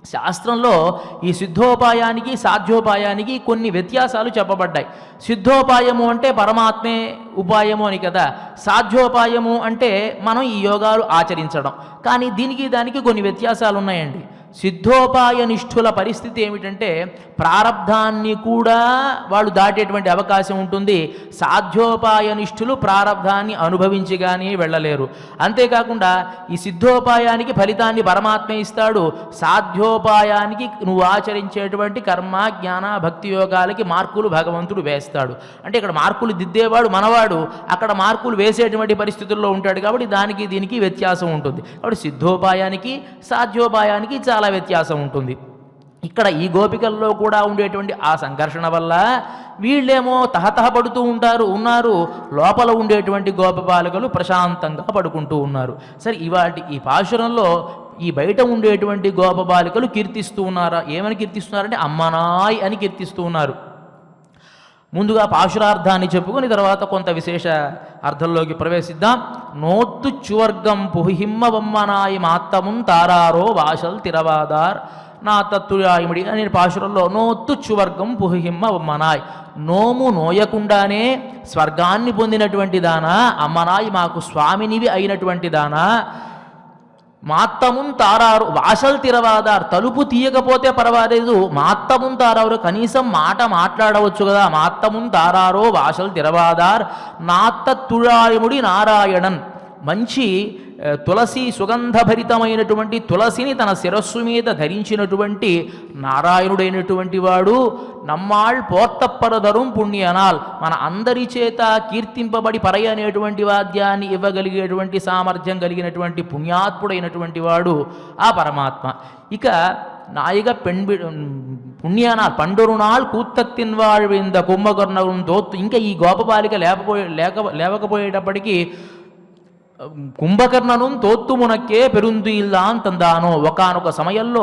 శాస్త్రంలో ఈ సిద్ధోపాయానికి సాధ్యోపాయానికి కొన్ని వ్యత్యాసాలు చెప్పబడ్డాయి. సిద్ధోపాయము అంటే పరమాత్మే ఉపాయము అని కదా, సాధ్యోపాయము అంటే మనం ఈ యోగాలు ఆచరించడం. కానీ దీనికి దానికి కొన్ని వ్యత్యాసాలు ఉన్నాయండి. సిద్ధోపాయ నిష్ఠుల పరిస్థితి ఏమిటంటే ప్రారబ్ధాన్ని కూడా వాళ్ళు దాటేటువంటి అవకాశం ఉంటుంది. సాధ్యోపాయ నిష్ఠులు ప్రారబ్ధాన్ని అనుభవించి కానీ వెళ్ళలేరు. అంతేకాకుండా ఈ సిద్ధోపాయానికి ఫలితాన్ని పరమాత్మ ఇస్తాడు, సాధ్యోపాయానికి నువ్వు ఆచరించేటువంటి కర్మ జ్ఞాన భక్తి యోగాలకి మార్కులు భగవంతుడు వేస్తాడు. అంటే ఇక్కడ మార్కులు దిద్దేవాడు మనవాడు, అక్కడ మార్కులు వేసేటువంటి పరిస్థితుల్లో ఉంటాడు. కాబట్టి దానికి దీనికి వ్యత్యాసం ఉంటుంది. కాబట్టి సిద్ధోపాయానికి సాధ్యోపాయానికి చాలా వ్యత్యాసం ఉంటుంది. ఇక్కడ ఈ గోపికల్లో కూడా ఉండేటువంటి ఆ సంఘర్షణ వల్ల వీళ్ళేమో తహతహపడుతూ ఉన్నారు, లోపల ఉండేటువంటి గోపబాలికలు ప్రశాంతంగా పడుకుంటూ ఉన్నారు. సరే, ఈ పాశురంలో ఈ బయట ఉండేటువంటి గోపబాలికలు కీర్తిస్తూ ఉన్నారా? ఏమని కీర్తిస్తున్నారంటే అమ్మనాయ్ అని కీర్తిస్తూ ఉన్నారు. ముందుగా పాశురార్థాన్ని చెప్పుకొని తర్వాత కొంత విశేష అర్థంలోకి ప్రవేశిద్దాం. నోత్తు చువర్గం పుహిమ్మ బొమ్మనాయి మాత్తమున్ తారారో వాసల్ తిరవాదార్ నా తత్తుయాయిముడి అనే పాశురంలో నోత్తు చువర్గం పుహిమ్మ బొమ్మనాయ్, నోము నోయకుండానే స్వర్గాన్ని పొందినటువంటి దానా, అమ్మనాయి మాకు స్వామినివి అయినటువంటి దానా, మాత్తమున్ తారారు వాసల్ తిరవాదార్, తలుపు తీయకపోతే పర్వాలేదు, మాత్తమున్ తారారు కనీసం మాట మాట్లాడవచ్చు కదా, మాత్తమున్ తారారో వాసల్ తిరవాదార్ నాత్తతుళాయముడి నారాయణన్, మంచి తులసి సుగంధభరితమైనటువంటి తులసిని తన శిరస్సు మీద ధరించినటువంటి నారాయణుడైనటువంటి వాడు, నమ్మాళ్ పోర్తప్పరదరుం పుణ్యనాల్, మన అందరి చేత కీర్తింపబడి పరై అనేటువంటి వాద్యాన్ని ఇవ్వగలిగేటువంటి సామర్థ్యం కలిగినటువంటి పుణ్యాత్ముడైనటువంటి వాడు ఆ పరమాత్మ. ఇక నాయిక పుణ్యనాల్ పండురునాల్ కూత్తత్తిన్ వాళ్ళ కుంభకర్ణం తోత్తు. ఇంకా ఈ గోపబాలిక లేవకపోయేటప్పటికీ కుంభకర్ణను తోత్తుమునక్కే పెరుందుయిల్లాన్ తందానో, ఒకానొక సమయంలో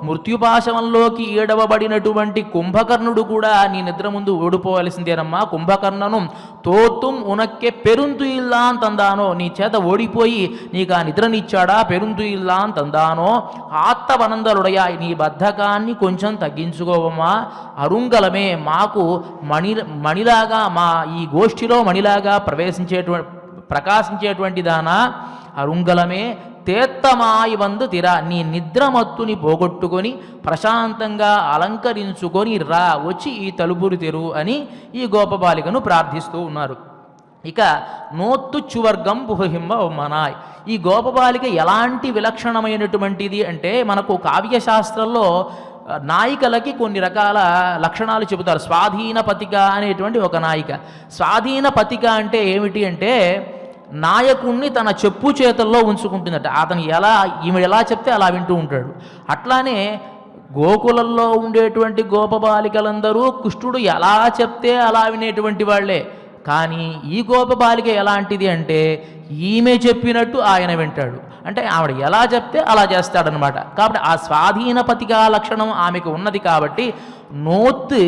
మృత్యుపాశవంలోకి ఈడవబడినటువంటి కుంభకర్ణుడు కూడా నీ నిద్ర ముందు ఓడిపోవలసిందేనమ్మా, కుంభకర్ణను తోత్తుం ఉనక్కే పెరుందుయిల్లాన్ తందానో, నీ చేత ఓడిపోయి నీకు ఆ నిద్రనిచ్చాడా, పెరుందుయిల్లాన్ తందానో ఆత్తవనందలుడయా, నీ బద్ధకాన్ని కొంచెం తగ్గించుకోవమ్మా, అరుంగలమే మాకు మణిలాగా మా ఈ గోష్ఠిలో మణిలాగా ప్రకాశించేటువంటి దానా, అరుంగలమే తేత్తమాయి వందు తిరా, నీ నిద్రమత్తుని పోగొట్టుకొని ప్రశాంతంగా అలంకరించుకొని రా, వచ్చి ఈ తలుపులు తెరు అని ఈ గోపబాలికను ప్రార్థిస్తూ ఉన్నారు. ఇక నోత్తు చువర్గం పుహిమ్మ మనాయ్, ఈ గోపబాలిక ఎలాంటి విలక్షణమైనటువంటిది అంటే మనకు కావ్యశాస్త్రంలో నాయికలకి కొన్ని రకాల లక్షణాలు చెబుతారు. స్వాధీన పతిక అనేటువంటి ఒక నాయిక. స్వాధీన పతిక అంటే ఏమిటి అంటే నాయకుణ్ణి తన చెప్పు చేతల్లో ఉంచుకుంటుందట. ఈమె ఎలా చెప్తే అలా వింటూ ఉంటాడు. అట్లానే గోకులంలో ఉండేటువంటి గోపబాలికలందరూ కృష్ణుడు ఎలా చెప్తే అలా వినేటువంటి వాళ్లే. కానీ ఈ గోపబాలిక ఎలాంటిది అంటే ఈమె చెప్పినట్టు ఆయన వింటాడు. అంటే ఆవిడ ఎలా చెప్తే అలా చేస్తాడనమాట. కాబట్టి ఆ స్వాధీనపతిగా లక్షణం ఆమెకు ఉన్నది. కాబట్టి నోత్తు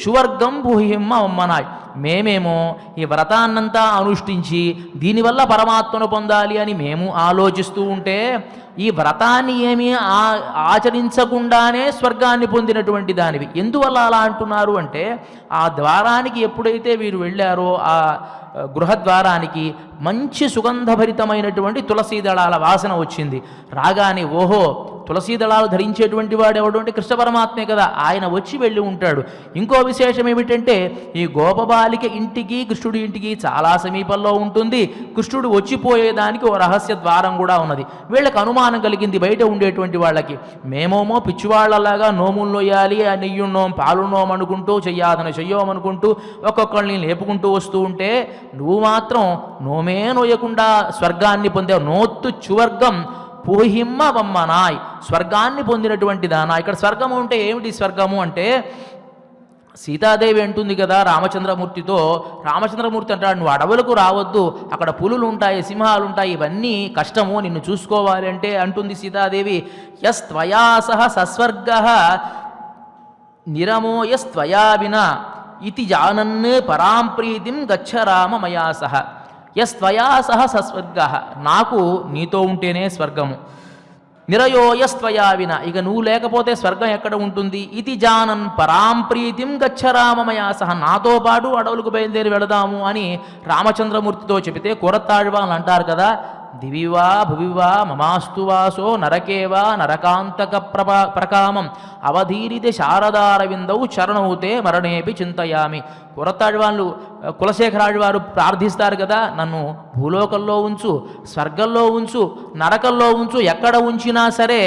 సువర్గం భూహిమ్మ అమ్మనాయ్, మేమేమో ఈ వ్రతాన్నంతా అనుష్ఠించి దీనివల్ల పరమాత్మను పొందాలి అని మేము ఆలోచిస్తూ ఉంటే ఈ వ్రతాన్ని ఏమీ ఆచరించకుండానే స్వర్గాన్ని పొందినటువంటి దానివి. ఎందువల్ల అలా అంటున్నారు అంటే ఆ ద్వారానికి ఎప్పుడైతే వీరు వెళ్ళారో ఆ గృహద్వారానికి మంచి సుగంధభరితమైనటువంటి తులసీ దళాల వాసన వచ్చింది. రాగానే ఓహో తులసీ దళాలు ధరించేటువంటి వాడు ఎవడు అంటే కృష్ణ పరమాత్మే కదా, ఆయన వచ్చి వెళ్ళి ఉంటాడు. ఇంకో విశేషం ఏమిటంటే ఈ గోపబాలిక ఇంటికి కృష్ణుడి ఇంటికి చాలా సమీపంలో ఉంటుంది. కృష్ణుడు వచ్చిపోయేదానికి ఓ రహస్య ద్వారం కూడా ఉన్నది. వీళ్ళకి అనుమానం కలిగింది బయట ఉండేటువంటి వాళ్ళకి. మేమోమో పిచ్చివాళ్లలాగా నోములు నొయ్యాలి, నెయ్యున్నోం పాలున్నోం అనుకుంటూ చెయ్యోమనుకుంటూ ఒక్కొక్కళ్ళని లేపుకుంటూ వస్తూ ఉంటే నువ్వు మాత్రం నోమే నోయకుండా స్వర్గాన్ని పొందావు. నోత్తు చువర్గం పూహిమ్మ వమ్మనాయ్, స్వర్గాన్ని పొందినటువంటి దానా. ఇక్కడ స్వర్గము అంటే ఏమిటి? స్వర్గము అంటే సీతాదేవి అంటుంది కదా రామచంద్రమూర్తితో, రామచంద్రమూర్తి అంటాడు నువ్వు అడవులకు రావద్దు, అక్కడ పులులు ఉంటాయి, సింహాలు ఉంటాయి, ఇవన్నీ కష్టము, నిన్ను చూసుకోవాలి అంటే అంటుంది సీతాదేవి యస్త్వయా సహ సస్వర్గః నిరమో యస్త్వయా వినా ఇతి జానన్ పరాం ప్రీతిం గచ్చ రామ మయా సహ. యస్త్వయా సహ సస్వర్గః, నాకు నీతో ఉంటేనే స్వర్గము. నిరయోయస్త్వయా విన, ఇక నువ్వు లేకపోతే స్వర్గం ఎక్కడ ఉంటుంది? ఇది జానన్ పరాం ప్రీతిం గచ్చరామమయా సహ, నాతో పాటు అడవులకు బయలుదేరి వెళదాము అని రామచంద్రమూర్తితో చెబితే కూరత్తాళ్వాళ్ళు అంటారు కదా, దివివా భువివా మమాస్తు వాసో నరకేవా నరకాంతక ప్రకామం అవధీరితే శారదారవిందౌ చరణౌతే మరణేపి చింతయామి. కూరత్తాళ్వాళ్ళు కులశేఖరాళ్వారు ప్రార్థిస్తారు కదా, నన్ను భూలోకంలో ఉంచు, స్వర్గంలో ఉంచు, నరకంలో ఉంచు, ఎక్కడ ఉంచినా సరే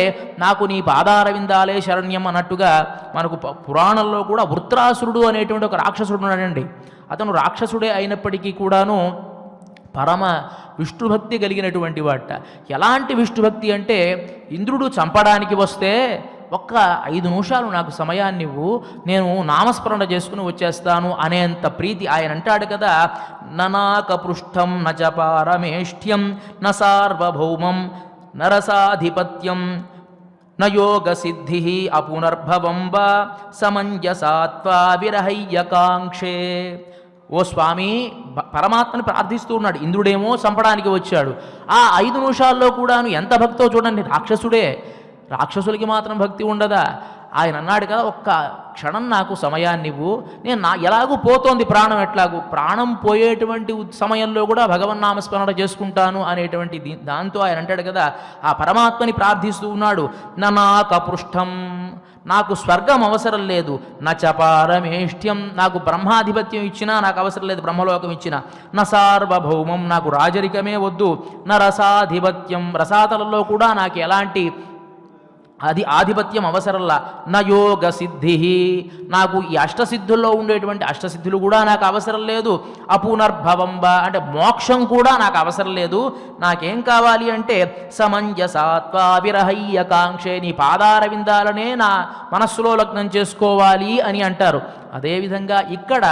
నాకు నీ పాదారవిందాలే శరణ్యం అన్నట్టుగా మనకు పురాణంలో కూడా వృత్రాసురుడు అనేటువంటి ఒక రాక్షసుడు ఉన్నాడండి. అతను రాక్షసుడే అయినప్పటికీ కూడాను పరమ విష్ణుభక్తి కలిగినటువంటి వాట. ఎలాంటి విష్ణుభక్తి అంటే, ఇంద్రుడు చంపడానికి వస్తే ఒక్క 5 నిమిషాలు నాకు సమయాన్ని ఇవ్వు, నేను నామస్మరణ చేసుకుని వచ్చేస్తాను అనేంత ప్రీతి. ఆయన అంటాడు కదా, ననాకపృష్టం నచ పారమేష్ఠ్యం న సార్వభౌమం నరసాధిపత్యం నయోగ సిద్ధి అపునర్భవం వా సమంజసాత్వా విరహయ్యకాంక్షే. ఓ స్వామి, పరమాత్మని ప్రార్థిస్తూ ఉన్నాడు. ఇంద్రుడేమో చంపడానికి వచ్చాడు. ఆ 5 నిమిషాల్లో కూడాను ఎంత భక్తో చూడండి. రాక్షసుడే, రాక్షసులకి మాత్రం భక్తి ఉండదా? ఆయన అన్నాడు కదా, ఒక్క క్షణం నాకు సమయాన్ని ఇవ్వు, నేను ఎలాగూ పోతోంది ప్రాణం, ఎట్లాగూ ప్రాణం పోయేటువంటి సమయంలో కూడా భగవన్నామస్మరణ చేసుకుంటాను అనేటువంటి దాంతో ఆయన అంటాడు కదా, ఆ పరమాత్మని ప్రార్థిస్తూ ఉన్నాడు. ననాకపృష్టం, నాకు స్వర్గం అవసరం లేదు, నచపారమేష్ట్యం, నాకు బ్రహ్మాధిపత్యం ఇచ్చినా నాకు అవసరం లేదు, బ్రహ్మలోకం ఇచ్చినా, న సార్వభౌమం, నాకు రాజరికమే వద్దు, న రసాధిపత్యం, రసాతలలో కూడా నాకు ఎలాంటి ఆధిపత్యం అవసరంలా, నా యోగ సిద్ధి, నాకు ఈ అష్టసిద్ధుల్లో ఉండేటువంటి అష్టసిద్ధులు కూడా నాకు అవసరం లేదు, అపునర్భవంబ అంటే మోక్షం కూడా నాకు అవసరం లేదు, నాకేం కావాలి అంటే సమంజసాత్వా విరహయ్యకాంక్షే, నీ పాదారవిందాలనే నా మనస్సులో లగ్నం చేసుకోవాలి అని అంటారు. అదేవిధంగా ఇక్కడ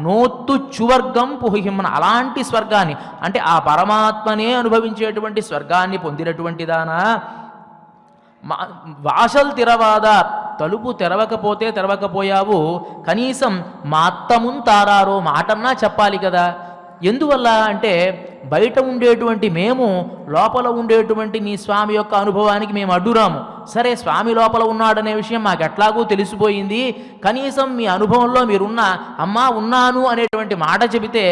నోత్తు చువర్గం పుహిమ్మన, అలాంటి స్వర్గాన్ని అంటే ఆ పరమాత్మనే అనుభవించేటువంటి స్వర్గాన్ని పొందినటువంటి దానా, వాసల్ తిరవాదా, తలుపు తెరవకపోయావు, కనీసం మాత్తమున్ తారారో, మాటన్నా చెప్పాలి కదా. ఎందువల్ల అంటే, బయట ఉండేటువంటి మేము లోపల ఉండేటువంటి నీ స్వామి యొక్క అనుభవానికి మేము అడ్డురాము. సరే, స్వామి లోపల ఉన్నాడనే విషయం మాకు ఎట్లాగూ తెలిసిపోయింది, కనీసం మీ అనుభవంలో మీరున్న అమ్మా ఉన్నాను అనేటువంటి మాట చెబితే,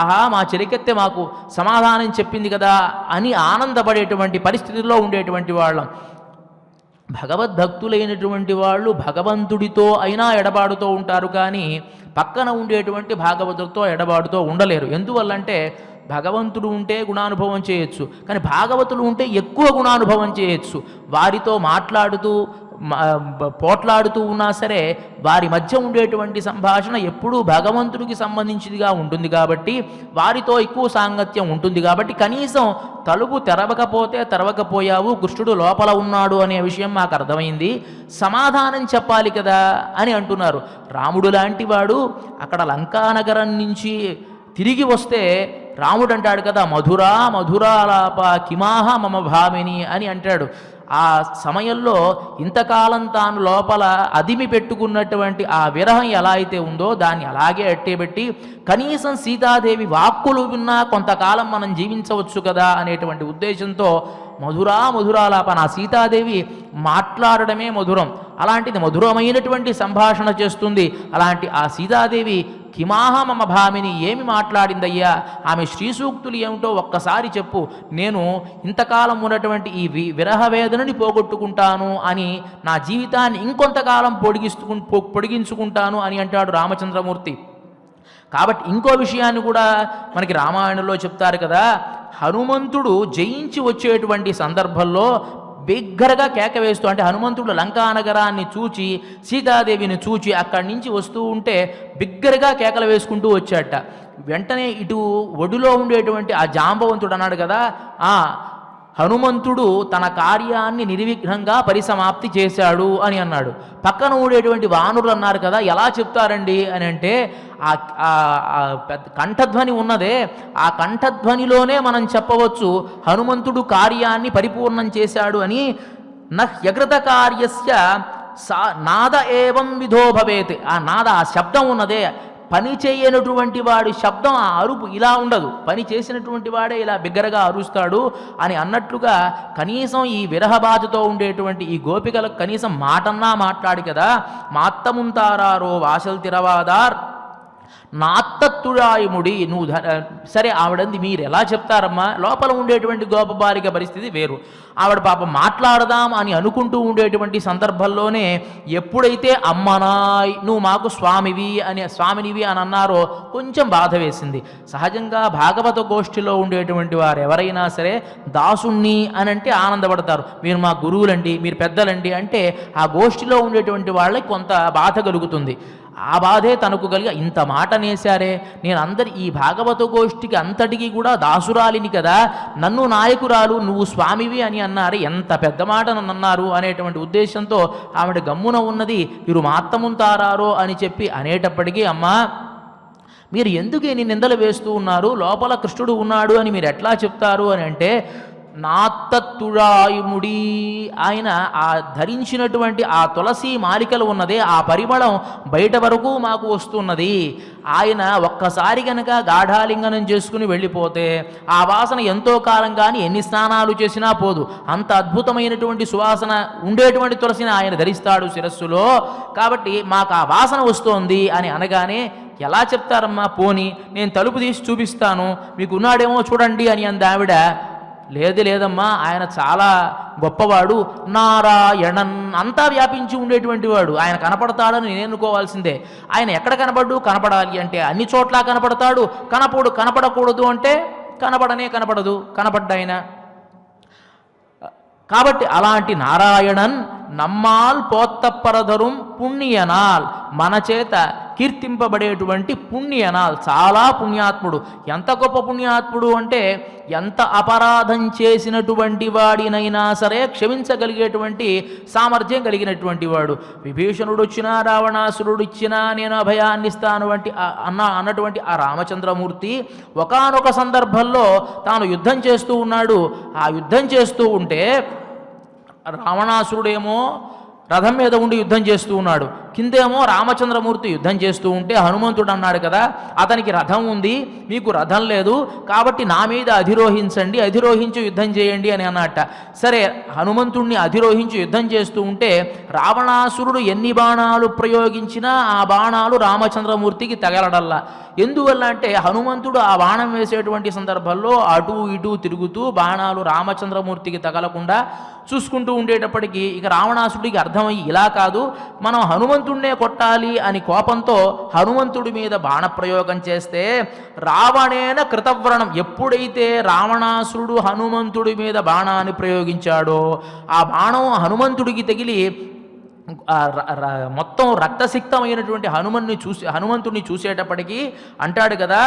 ఆహా మా చెలికెత్తే మాకు సమాధానం చెప్పింది కదా అని ఆనందపడేటువంటి పరిస్థితుల్లో ఉండేటువంటి వాళ్ళం. భగవద్భక్తులైనటువంటి వాళ్ళు భగవంతుడితో అయినా ఎడబాడుతూ ఉంటారు, కానీ పక్కన ఉండేటువంటి భాగవతులతో ఎడబాడుతూ ఉండలేరు. ఎందువల్లంటే, భగవంతుడు ఉంటే గుణానుభవం చేయొచ్చు, కానీ భాగవతులు ఉంటే ఎక్కువ గుణానుభవం చేయొచ్చు. వారితో మాట్లాడుతూ పోట్లాడుతూ ఉన్నా సరే వారి మధ్య ఉండేటువంటి సంభాషణ ఎప్పుడూ భగవంతుడికి సంబంధించిదిగా ఉంటుంది కాబట్టి, వారితో ఎక్కువ సాంగత్యం ఉంటుంది కాబట్టి, కనీసం తలుపు తెరవకపోయావు, కృష్ణుడు లోపల ఉన్నాడు అనే విషయం మాకు అర్థమైంది, సమాధానం చెప్పాలి కదా అని అంటున్నారు. రాముడు లాంటి వాడు అక్కడ లంకానగరం నుంచి తిరిగి వస్తే రాముడు అంటాడు కదా, మధురా మధురాలాప కిమాహ మమ భామిని అని అంటాడు. ఆ సమయంలో ఇంతకాలం తాను లోపల అదిమి పెట్టుకున్నటువంటి ఆ విరహం ఎలా అయితే ఉందో దాన్ని అలాగే అట్టేబెట్టి, కనీసం సీతాదేవి వాక్కులు విన్నా కొంతకాలం మనం జీవించవచ్చు కదా అనేటువంటి ఉద్దేశంతో మధురాలాప, నా సీతాదేవి మాట్లాడడమే మధురం, అలాంటిది మధురమైనటువంటి సంభాషణ చేస్తుంది. అలాంటి ఆ సీతాదేవి కిమాహ మమ భామిని, ఏమి మాట్లాడిందయ్యా, ఆమె శ్రీసూక్తులు ఏమిటో ఒక్కసారి చెప్పు, నేను ఇంతకాలం ఉన్నటువంటి ఈ విరహ వేదనని పోగొట్టుకుంటాను అని, నా జీవితాన్ని ఇంకొంతకాలం పొడిగించుకుంటాను అని అంటాడు రామచంద్రమూర్తి. కాబట్టి ఇంకో విషయాన్ని కూడా మనకి రామాయణంలో చెప్తారు కదా, హనుమంతుడు జయించి వచ్చేటువంటి సందర్భంలో బిగ్గరగా కేక వేస్తూ, అంటే హనుమంతుడు లంకానగరాన్ని చూచి సీతాదేవిని చూచి అక్కడి నుంచి వస్తూ ఉంటే బిగ్గరగా కేకలు వేసుకుంటూ వచ్చాట. వెంటనే ఇటు ఒడిలో ఉండేటువంటి ఆ జాంబవంతుడు అన్నాడు కదా, హనుమంతుడు తన కార్యాన్ని నిర్విఘ్నంగా పరిసమాప్తి చేశాడు అని అన్నాడు. పక్కన ఉండేటువంటి వానరులు అన్నారు కదా, ఎలా చెప్తారండి అని అంటే, ఆ పెద్ద కంఠధ్వని ఉన్నదే, ఆ కంఠధ్వనిలోనే మనం చెప్పవచ్చు హనుమంతుడు కార్యాన్ని పరిపూర్ణం చేశాడు అని. నహ్యకృత కార్యస్య నాద ఏవం విధో భవేత్, ఆ నాద, ఆ శబ్దం ఉన్నదే, పని చేయనటువంటి వాడి శబ్దం, ఆ అరుపు ఇలా ఉండదు. పని చేసినటువంటి వాడే ఇలా బిగ్గరగా అరుస్తాడు అని అన్నట్లుగా కనీసం ఈ విరహ బాధతో ఉండేటువంటి ఈ గోపికలకు కనీసం మాటన్నా మాట్లాడి కదా, మాత్తముంతారారో వాసల్ తిరవాదార్ నాత్తత్తుడాయముడి నువ్వు సరే ఆవిడంది మీరు ఎలా చెప్తారమ్మా, లోపల ఉండేటువంటి గోపబాలిక పరిస్థితి వేరు. ఆవిడ పాపం మాట్లాడదాం అని అనుకుంటూ ఉండేటువంటి సందర్భంలోనే ఎప్పుడైతే అమ్మనాయ్ నువ్వు మాకు స్వామినివి అని అన్నారో కొంచెం బాధ వేసింది. సహజంగా భాగవత గోష్ఠిలో ఉండేటువంటి వారు ఎవరైనా సరే దాసుణ్ణి అని అంటే ఆనందపడతారు. మీరు మా గురువులండి, మీరు పెద్దలండి అంటే ఆ గోష్ఠిలో ఉండేటువంటి వాళ్ళకి కొంత బాధ కలుగుతుంది. ఆ బాధే తనకు కలిగి ఇంత మాట నేశారే, నేను ఈ భాగవత గోష్ఠికి అంతటికీ కూడా దాసురాలిని కదా, నన్ను నాయకురాలు నువ్వు స్వామివి అని అన్నారు, ఎంత పెద్ద మాట నన్ను అన్నారు అనేటువంటి ఉద్దేశంతో ఆవిడ గమ్మున ఉన్నది. మీరు మాత్తముంతారారో అని చెప్పి అనేటప్పటికీ, అమ్మా మీరు ఎందుకు ఎన్ని నిందలు వేస్తూ ఉన్నారు, లోపల కృష్ణుడు ఉన్నాడు అని మీరు ఎట్లా చెప్తారు అని అంటే, నాత్తత్తుడాయుముడి ఆయన ఆ ధరించినటువంటి ఆ తులసి మాలికలు ఉన్నదే ఆ పరిమళం బయట వరకు మాకు వస్తున్నది. ఆయన ఒక్కసారి కనుక గాఢాలింగనం చేసుకుని వెళ్ళిపోతే ఆ వాసన ఎంతో కాలం కానీ ఎన్ని స్నానాలు చేసినా పోదు. అంత అద్భుతమైనటువంటి సువాసన ఉండేటువంటి తులసిని ఆయన ధరిస్తాడు శిరస్సులో. కాబట్టి మాకు ఆ వాసన వస్తోంది అని అనగానే, ఎలా చెప్తారమ్మా, పోని నేను తలుపు తీసి చూపిస్తాను మీకు ఉన్నాడేమో చూడండి అని అంది ఆవిడ. లేదమ్మా, ఆయన చాలా గొప్పవాడు, నారాయణన్ అంతా వ్యాపించి ఉండేటువంటి వాడు, ఆయన కనపడతాడని నేను అనుకోవాల్సిందే. ఆయన ఎక్కడ కనపడాలి అంటే అన్ని చోట్ల కనపడతాడు. కనపడకూడదు అంటే కనపడదు, కనపడ్డాయన. కాబట్టి అలాంటి నారాయణన్ నమ్మాల్ పోత్తప్పరధరుం పుణ్యనాల్, మన చేత కీర్తింపబడేటువంటి పుణ్యనాల్, చాలా పుణ్యాత్ముడు. ఎంత గొప్ప పుణ్యాత్ముడు అంటే ఎంత అపరాధం చేసినటువంటి వాడినైనా సరే క్షమించగలిగేటువంటి సామర్థ్యం కలిగినటువంటి వాడు. విభీషణుడు వచ్చినా రావణాసురుడు ఇచ్చినా నేను అభయాన్ని ఇస్తాను అన్నటువంటి ఆ రామచంద్రమూర్తి ఒకానొక సందర్భంలో తాను యుద్ధం చేస్తూ ఉన్నాడు. ఆ యుద్ధం చేస్తూ ఉంటే రావణాసురుడేమో రథం మీద ఉండి యుద్ధం చేస్తూ ఉన్నాడు, కిందేమో రామచంద్రమూర్తి యుద్ధం చేస్తూ ఉంటే హనుమంతుడు అన్నాడు కదా, అతనికి రథం ఉంది మీకు రథం లేదు కాబట్టి నా మీద అధిరోహించి యుద్ధం చేయండి అని అన్నట్ట. సరే హనుమంతుడిని అధిరోహించి యుద్ధం చేస్తూ ఉంటే రావణాసురుడు ఎన్ని బాణాలు ప్రయోగించినా ఆ బాణాలు రామచంద్రమూర్తికి తగలడల్లా. ఎందువల్ల అంటే హనుమంతుడు ఆ బాణం వేసేటువంటి సందర్భంలో అటు ఇటు తిరుగుతూ బాణాలు రామచంద్రమూర్తికి తగలకుండా చూసుకుంటూ ఉండేటప్పటికీ ఇక రావణాసుడికి అర్థమయ్యి ఇలా కాదు మనం హనుమంతుడినే కొట్టాలి అని కోపంతో హనుమంతుడి మీద బాణప్రయోగం చేస్తే రావణేన కృతవ్రణం, ఎప్పుడైతే రావణాసురుడు హనుమంతుడి మీద బాణాన్ని ప్రయోగించాడో ఆ బాణం హనుమంతుడికి తగిలి మొత్తం రక్తసిక్తమైనటువంటి హనుమంతుడిని చూసేటప్పటికీ అంటాడు కదా,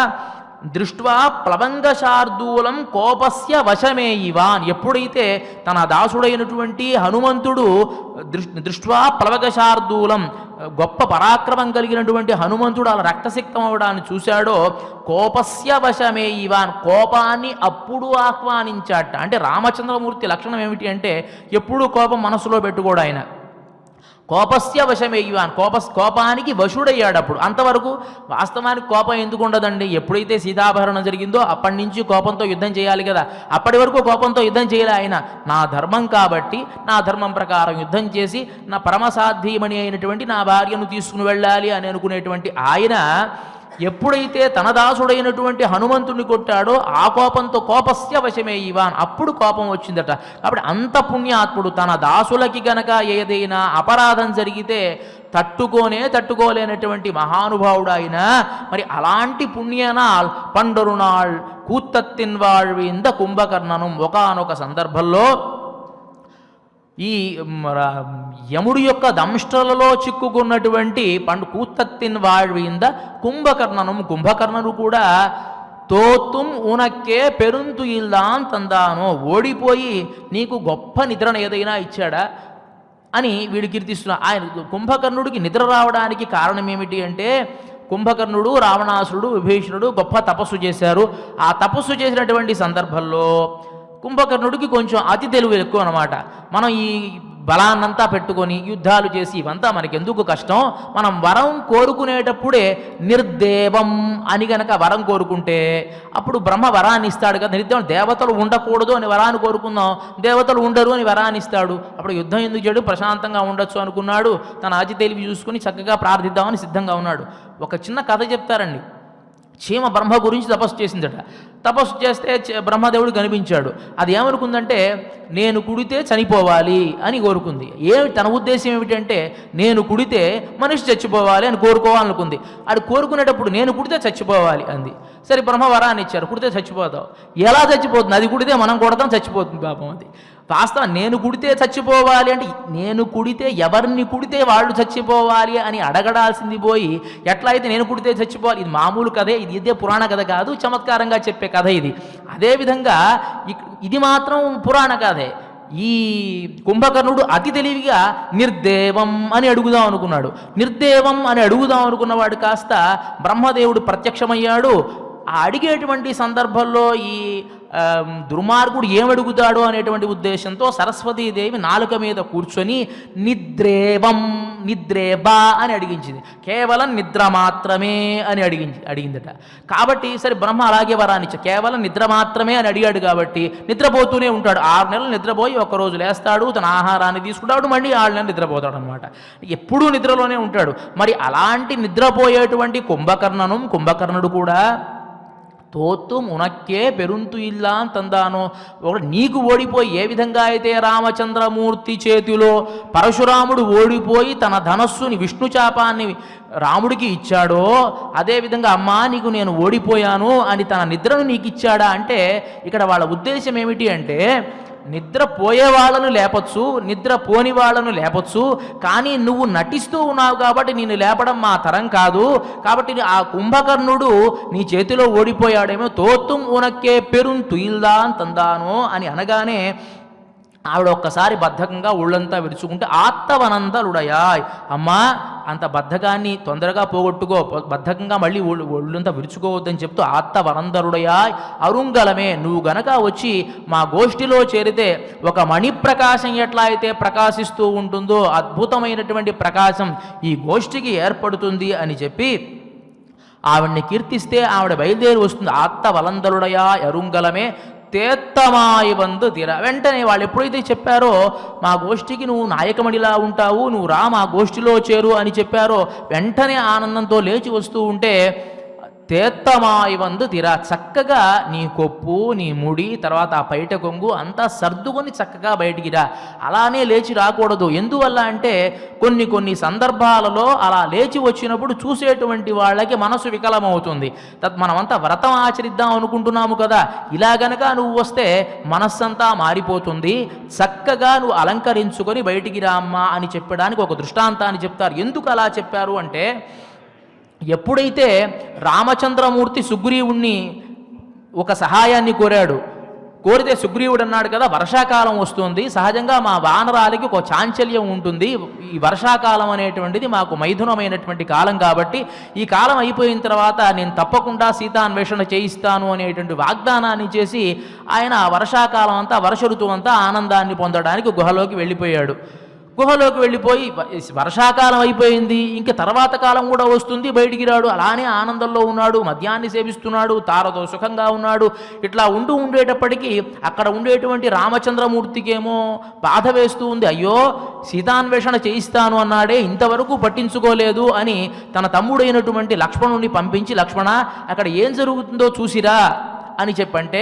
దృష్ట్వా ప్లవంగశార్దూలం కోపస్య వశమే ఇవాన్, ఎప్పుడైతే తన దాసుడైనటువంటి హనుమంతుడు దృష్ట్వా ప్లవంగశార్దూలం గొప్ప పరాక్రమం కలిగినటువంటి హనుమంతుడు అలా రక్తసిక్తం అవడాన్ని చూశాడో కోపస్య వశమే ఇవాన్, కోపాన్ని అప్పుడు ఆహ్వానించాట. అంటే రామచంద్రమూర్తి లక్షణం ఏమిటి అంటే ఎప్పుడూ కోపం మనసులో పెట్టుకోడు ఆయన. కోపస్య వశమే ఇవాన్, కోపానికి వశుడయ్యాడు. అప్పుడు అంతవరకు వాస్తవానికి కోపం ఎందుకు ఉండదండి, ఎప్పుడైతే సీతాపహరణం జరిగిందో అప్పటి నుంచి కోపంతో యుద్ధం చేయాలి కదా, అప్పటి వరకు కోపంతో యుద్ధం చేయలే ఆయన. నా ధర్మం కాబట్టి నా ధర్మం ప్రకారం యుద్ధం చేసి నా పరమసాధ్యమణి అయినటువంటి నా భార్యను తీసుకుని వెళ్ళాలి అని అనుకునేటువంటి ఆయన ఎప్పుడైతే తన దాసుడైనటువంటి హనుమంతుడిని కొట్టాడో ఆ కోపంతో కోపస్య వశమే ఇవాన్, అప్పుడు కోపం వచ్చిందట. కాబట్టి అంత పుణ్యాత్ముడు, తన దాసులకి గనక ఏదైనా అపరాధం జరిగితే తట్టుకోలేనటువంటి మహానుభావుడు ఆయన. మరి అలాంటి పుణ్యనాల్ పండరునాళ్ కూత్తత్తిన్ వాళ్వింద కుంభకర్ణనం, ఒకానొక సందర్భంలో ఈ యముడి యొక్క దంష్టలలో చిక్కుకున్నటువంటి కూత్తత్తిన్ వాళ్వింద కుంభకర్ణనం, కుంభకర్ణను కూడా తోత్తుం ఉనక్కే పెరుంతు ఇల్లాన్ తందానో, ఓడిపోయి నీకు గొప్ప నిద్రను ఏదైనా ఇచ్చాడా అని వీడు కీర్తిస్తున్నా. ఆయన కుంభకర్ణుడికి నిద్ర రావడానికి కారణం ఏమిటి అంటే కుంభకర్ణుడు రావణాసురుడు విభీషణుడు గొప్ప తపస్సు చేశారు. ఆ తపస్సు చేసినటువంటి సందర్భంలో కుంభకర్ణుడికి కొంచెం అతి తెలివి ఎక్కువ అన్నమాట. మనం ఈ బలాన్నంతా పెట్టుకొని యుద్ధాలు చేసి ఇవంతా మనకెందుకు కష్టం, మనం వరం కోరుకునేటప్పుడే నిర్దేవం అని గనక వరం కోరుకుంటే అప్పుడు బ్రహ్మ వరాన్ని ఇస్తాడు కదా. నిర్దేవం దేవతలు ఉండకూడదు అని వరాన్ని కోరుకుందాం, దేవతలు ఉండరు అని వరాన్ని ఇస్తాడు. అప్పుడు యుద్ధం ఎందుకు చేయడు, ప్రశాంతంగా ఉండొచ్చు అనుకున్నాడు. తన ఆచి తెలివి చూసుకుని చక్కగా ప్రార్థిద్దామని సిద్ధంగా ఉన్నాడు. ఒక చిన్న కథ చెప్తారండి. చీమ బ్రహ్మ గురించి తపస్సు చేసిందట. తపస్సు చేస్తే బ్రహ్మదేవుడు కనిపించాడు. అది ఏమనుకుందంటే నేను కుడితే చనిపోవాలి అని కోరుకుంది. తన ఉద్దేశం ఏమిటంటే నేను కుడితే మనిషి చచ్చిపోవాలి అని కోరుకోవాలనుకుంది. అది కోరుకునేటప్పుడు నేను కుడితే చచ్చిపోవాలి అంది. సరే బ్రహ్మ వరాన్ని ఇచ్చారు, కుడితే చచ్చిపోతావు. ఎలా చచ్చిపోతుంది, అది కుడితే మనం కొడతాం, చచ్చిపోతుంది పాపం. అది వాస్తవం. నేను కుడితే చచ్చిపోవాలి అంటే నేను కుడితే ఎవరిని కుడితే వాళ్ళు చచ్చిపోవాలి అని అడగడాల్సింది పోయి ఎట్లా అయితే నేను కుడితే చచ్చిపోవాలి, ఇది మామూలు కథే, ఇదే పురాణ కథ కాదు, చమత్కారంగా చెప్పే కథ ఇది. అదేవిధంగా ఇది మాత్రం పురాణ కథే. ఈ కుంభకర్ణుడు అతి తెలివిగా నిర్దేవం అని అడుగుదాం అనుకున్నాడు. నిర్దేవం అని అడుగుదాం అనుకున్నవాడు కాస్త బ్రహ్మదేవుడు ప్రత్యక్షమయ్యాడు. ఆ అడిగేటువంటి సందర్భంలో ఈ దుర్మార్గుడు ఏమడుగుతాడో అనేటువంటి ఉద్దేశంతో సరస్వతీదేవి నాలుక మీద కూర్చొని నిద్రేవం నిద్రేబా అని అడిగించింది. కేవలం నిద్ర మాత్రమే అని అడిగిందట. కాబట్టి సరే బ్రహ్మ అలాగే వరాన్ని ఇచ్చా, కేవలం నిద్ర మాత్రమే అని అడిగాడు కాబట్టి నిద్రపోతూనే ఉంటాడు. 6 నెలలు నిద్రపోయి ఒక్కరోజు లేస్తాడు, తన ఆహారాన్ని తీసుకుంటాడు, మళ్ళీ 6 నెలలు నిద్రపోతాడు అనమాట. ఎప్పుడూ నిద్రలోనే ఉంటాడు. మరి అలాంటి నిద్రపోయేటువంటి కుంభకర్ణుడు కూడా తోత్తుం ఉనక్కే పెరుంతు ఇల్లా తందానో. నీకు ఓడిపోయి ఏ విధంగా అయితే రామచంద్రమూర్తి చేతిలో పరశురాముడు ఓడిపోయి తన ధనస్సుని విష్ణుచాపాన్ని రాముడికి ఇచ్చాడో అదేవిధంగా అమ్మా నీకు నేను ఓడిపోయాను అని తన నిద్రను నీకు ఇచ్చాడా అంటే ఇక్కడ వాళ్ళ ఉద్దేశం ఏమిటి అంటే నిద్ర పోయే వాళ్ళను లేపచ్చు, నిద్ర పోని వాళ్ళను లేపచ్చు, కానీ నువ్వు నటిస్తూ ఉన్నావు కాబట్టి నేను లేపడం మా తరం కాదు. కాబట్టి ఆ కుంభకర్ణుడు నీ చేతిలో ఓడిపోయాడేమో. తోత్తుం ఉనక్కే పెరుంతు ఇల్లా తందానో అని అనగానే ఆవిడ ఒక్కసారి బద్ధకంగా ఒళ్ళంతా విరుచుకుంటే ఆత్తవనందలుడయాయ్, అమ్మా అంత బద్ధకాన్ని తొందరగా పోగొట్టుకో, బద్ధకంగా మళ్ళీ ఒళ్ళంతా విరుచుకోవద్దని చెప్తూ ఆత్తవనందరుడయాయ్ అరుంగలమే, నువ్వు గనక వచ్చి మా గోష్ఠిలో చేరితే ఒక మణిప్రకాశం ఎట్లా అయితే ప్రకాశిస్తూ ఉంటుందో అద్భుతమైనటువంటి ప్రకాశం ఈ గోష్ఠికి ఏర్పడుతుంది అని చెప్పి ఆవిడ్ని కీర్తిస్తే ఆవిడ బయలుదేరి వస్తుంది. ఆత్తవలందరుడయా అరుంగలమే తేత్తమాయి వందు తీర. వెంటనే వాళ్ళు ఎప్పుడైతే చెప్పారో మా గోష్ఠికి నువ్వు నాయకమణిలా ఉంటావు, నువ్వు రా మా గోష్ఠిలో చేరు అని చెప్పారో వెంటనే ఆనందంతో లేచి వస్తూ ఉంటే తేత్తమాయి వందు తీర, చక్కగా నీ కొప్పు నీ ముడి తర్వాత ఆ పైట కొంగు అంతా సర్దుకొని చక్కగా బయటికి రా. అలానే లేచి రాకూడదు. ఎందువల్ల అంటే కొన్ని సందర్భాలలో అలా లేచి వచ్చినప్పుడు చూసేటువంటి వాళ్ళకి మనసు వికలమవుతుంది. మనమంతా వ్రతం ఆచరిద్దాం అనుకుంటున్నాము కదా, ఇలా గనక నువ్వు వస్తే మనస్సంతా మారిపోతుంది, చక్కగా నువ్వు అలంకరించుకొని బయటికి రా అమ్మా అని చెప్పడానికి ఒక దృష్టాంతాన్ని చెప్తారు. ఎందుకు అలా చెప్పారు అంటే ఎప్పుడైతే రామచంద్రమూర్తి సుగ్రీవుణ్ణి ఒక సహాయాన్ని కోరితే సుగ్రీవుడు అన్నాడు కదా వర్షాకాలం వస్తుంది, సహజంగా మా వానరాలకి ఒక చాంచల్యం ఉంటుంది, ఈ వర్షాకాలం అనేటువంటిది మాకు మైథునమైనటువంటి కాలం కాబట్టి ఈ కాలం అయిపోయిన తర్వాత నేను తప్పకుండా సీతాన్వేషణ చేయిస్తాను అనేటువంటి వాగ్దానాన్ని చేసి ఆయన వర్షాకాలం అంతా వర్ష ఋతువు అంతా ఆనందాన్ని పొందడానికి గుహలోకి వెళ్ళిపోయాడు. గుహలోకి వెళ్ళిపోయి వర్షాకాలం అయిపోయింది, ఇంకా తర్వాత కాలం కూడా వస్తుంది, బయటికి రాడు. అలానే ఆనందంలో ఉన్నాడు, మద్యాన్ని సేవిస్తున్నాడు, తారతో సుఖంగా ఉన్నాడు. ఇట్లా ఉండేటప్పటికీ అక్కడ ఉండేటువంటి రామచంద్రమూర్తికేమో బాధ వేస్తూ ఉంది. అయ్యో సీతాన్వేషణ చేయిస్తాను అన్నాడే ఇంతవరకు పట్టించుకోలేదు అని తన తమ్ముడైనటువంటి లక్ష్మణుడిని పంపించి లక్ష్మణ అక్కడ ఏం జరుగుతుందో చూసిరా అని చెప్పంటే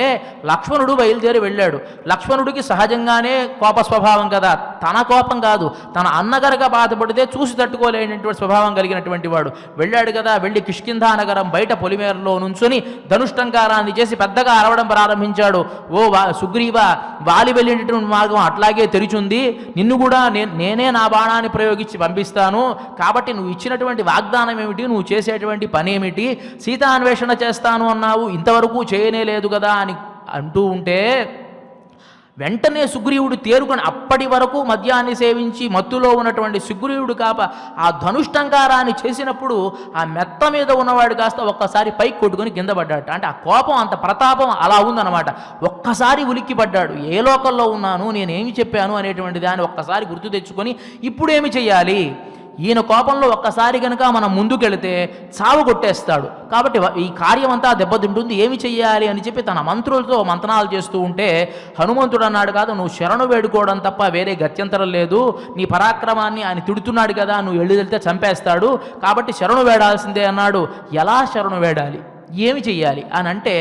లక్ష్మణుడు బయలుదేరి వెళ్ళాడు. లక్ష్మణుడికి సహజంగానే కోప స్వభావం కదా, తన కోపం కాదు తన అన్నగరగా బాధపడితే చూసి తట్టుకోలేనటువంటి స్వభావం కలిగినటువంటి వాడు. వెళ్ళాడు కదా, వెళ్ళి కిష్కింధా నగరం బయట పొలిమేరలో నుంచుని ధనుష్టంకారాన్ని చేసి పెద్దగా అరవడం ప్రారంభించాడు. ఓ సుగ్రీవ, వాలి వెళ్ళేటటువంటి మార్గం అట్లాగే తెరిచుంది, నిన్ను కూడా నేనే నా బాణాన్ని ప్రయోగించి పంపిస్తాను, కాబట్టి నువ్వు ఇచ్చినటువంటి వాగ్దానం ఏమిటి, నువ్వు చేసేటువంటి పని ఏమిటి, సీతాన్వేషణ చేస్తాను అన్నావు ఇంతవరకు చేయనే లేదు కదా అని అంటూ ఉంటే వెంటనే సుగ్రీవుడు తేరుకొని, అప్పటి వరకు మద్యాన్ని సేవించి మత్తులో ఉన్నటువంటి సుగ్రీవుడు కాప ఆ ధనుష్టంకారాన్ని చేసినప్పుడు ఆ మెత్త మీద ఉన్నవాడు కాస్త ఒక్కసారి పైకి కొట్టుకొని కింద పడ్డాడు. అంటే ఆ కోపం, అంత ప్రతాపం అలా ఉందన్నమాట. ఒక్కసారి ఉలిక్కి పడ్డాడు. ఏ లోకంలో ఉన్నాను, నేనేమి చెప్పాను అనేటువంటి దాన్ని ఒక్కసారి గుర్తు తెచ్చుకొని ఇప్పుడేమి చెయ్యాలి, ఈయన కోపంలో ఒక్కసారి కనుక మనం ముందుకెళితే చావు కొట్టేస్తాడు, కాబట్టి ఈ కార్యం అంతా దెబ్బతింటుంది, ఏమి చెయ్యాలి అని చెప్పి తన మంత్రులతో మంతనాలు చేస్తూ ఉంటే హనుమంతుడు అన్నాడు, కాదు నువ్వు శరణు వేడుకోవడం తప్ప వేరే గత్యంతరం లేదు, నీ పరాక్రమాన్ని ఆయన తిడుతున్నాడు కదా, నువ్వు వెళ్తే చంపేస్తాడు, కాబట్టి శరణు వేడాల్సిందే అన్నాడు. ఎలా శరణు వేడాలి, ఏమి చెయ్యాలి అని అంటే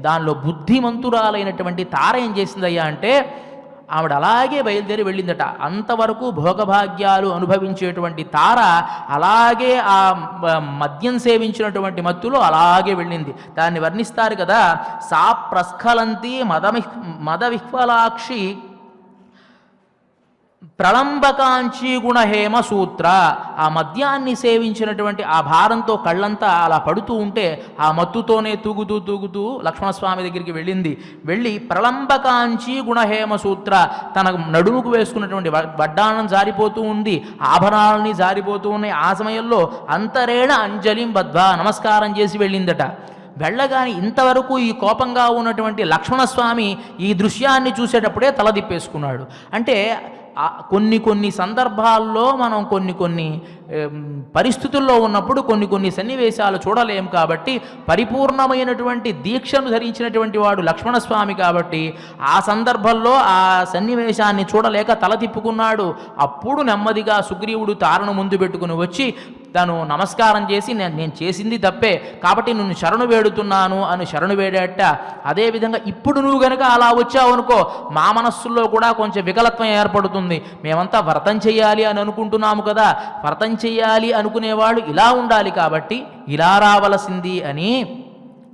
దానిలో బుద్ధిమంతురాలైనటువంటి తార ఏం చేసిందయ్యా అంటే ఆవిడ అలాగే బయలుదేరి వెళ్ళిందట. అంతవరకు భోగభాగ్యాలు అనుభవించేటువంటి తార అలాగే ఆ మద్యం సేవించినటువంటి మత్తులో అలాగే వెళ్ళింది. దాన్ని వర్ణిస్తారు కదా, సా ప్రస్ఖలంతి మదవిహ్వలాక్షి ప్రళంబకాంచీ గుణహేమ సూత్ర. ఆ మద్యాన్ని సేవించినటువంటి ఆ భారంతో కళ్ళంతా అలా పడుతూ ఉంటే ఆ మత్తుతోనే తూగుతూ లక్ష్మణస్వామి దగ్గరికి వెళ్ళి ప్రళంబకాంచీ గుణహేమ సూత్ర, తన నడుముకు వేసుకున్నటువంటి వడ్డాణం జారిపోతూ ఉంది, ఆభరణాలని జారిపోతూ ఉన్నాయి. ఆ సమయంలో అంతరేణ అంజలిం బద్ధ్వా, నమస్కారం చేసి వెళ్ళిందట. వెళ్ళగాని ఇంతవరకు ఈ కోపంగా ఉన్నటువంటి లక్ష్మణస్వామి ఈ దృశ్యాన్ని చూసేటప్పుడే తల తిప్పేసుకున్నాడు. అంటే కొన్ని సందర్భాల్లో మనం కొన్ని పరిస్థితుల్లో ఉన్నప్పుడు కొన్ని సన్నివేశాలు చూడలేం. కాబట్టి పరిపూర్ణమైనటువంటి దీక్షను ధరించినటువంటి వాడు లక్ష్మణస్వామి కాబట్టి ఆ సందర్భంలో ఆ సన్నివేశాన్ని చూడలేక తల తిప్పుకున్నాడు. అప్పుడు నెమ్మదిగా సుగ్రీవుడు తారను ముందు పెట్టుకుని వచ్చి తను నమస్కారం చేసి నేను చేసింది తప్పే కాబట్టి నిన్ను శరణు వేడుతున్నాను అని శరణు వేడేట. అదేవిధంగా ఇప్పుడు నువ్వు గనక అలా వచ్చావు అనుకో, మా మనస్సుల్లో కూడా కొంచెం వికలత్వం ఏర్పడుతుంది. మేమంతా వ్రతం చెయ్యాలి అని అనుకుంటున్నాము కదా, వ్రతం చెయ్యాలి అనుకునేవాళ్ళు ఇలా ఉండాలి కాబట్టి ఇలా రావలసింది అని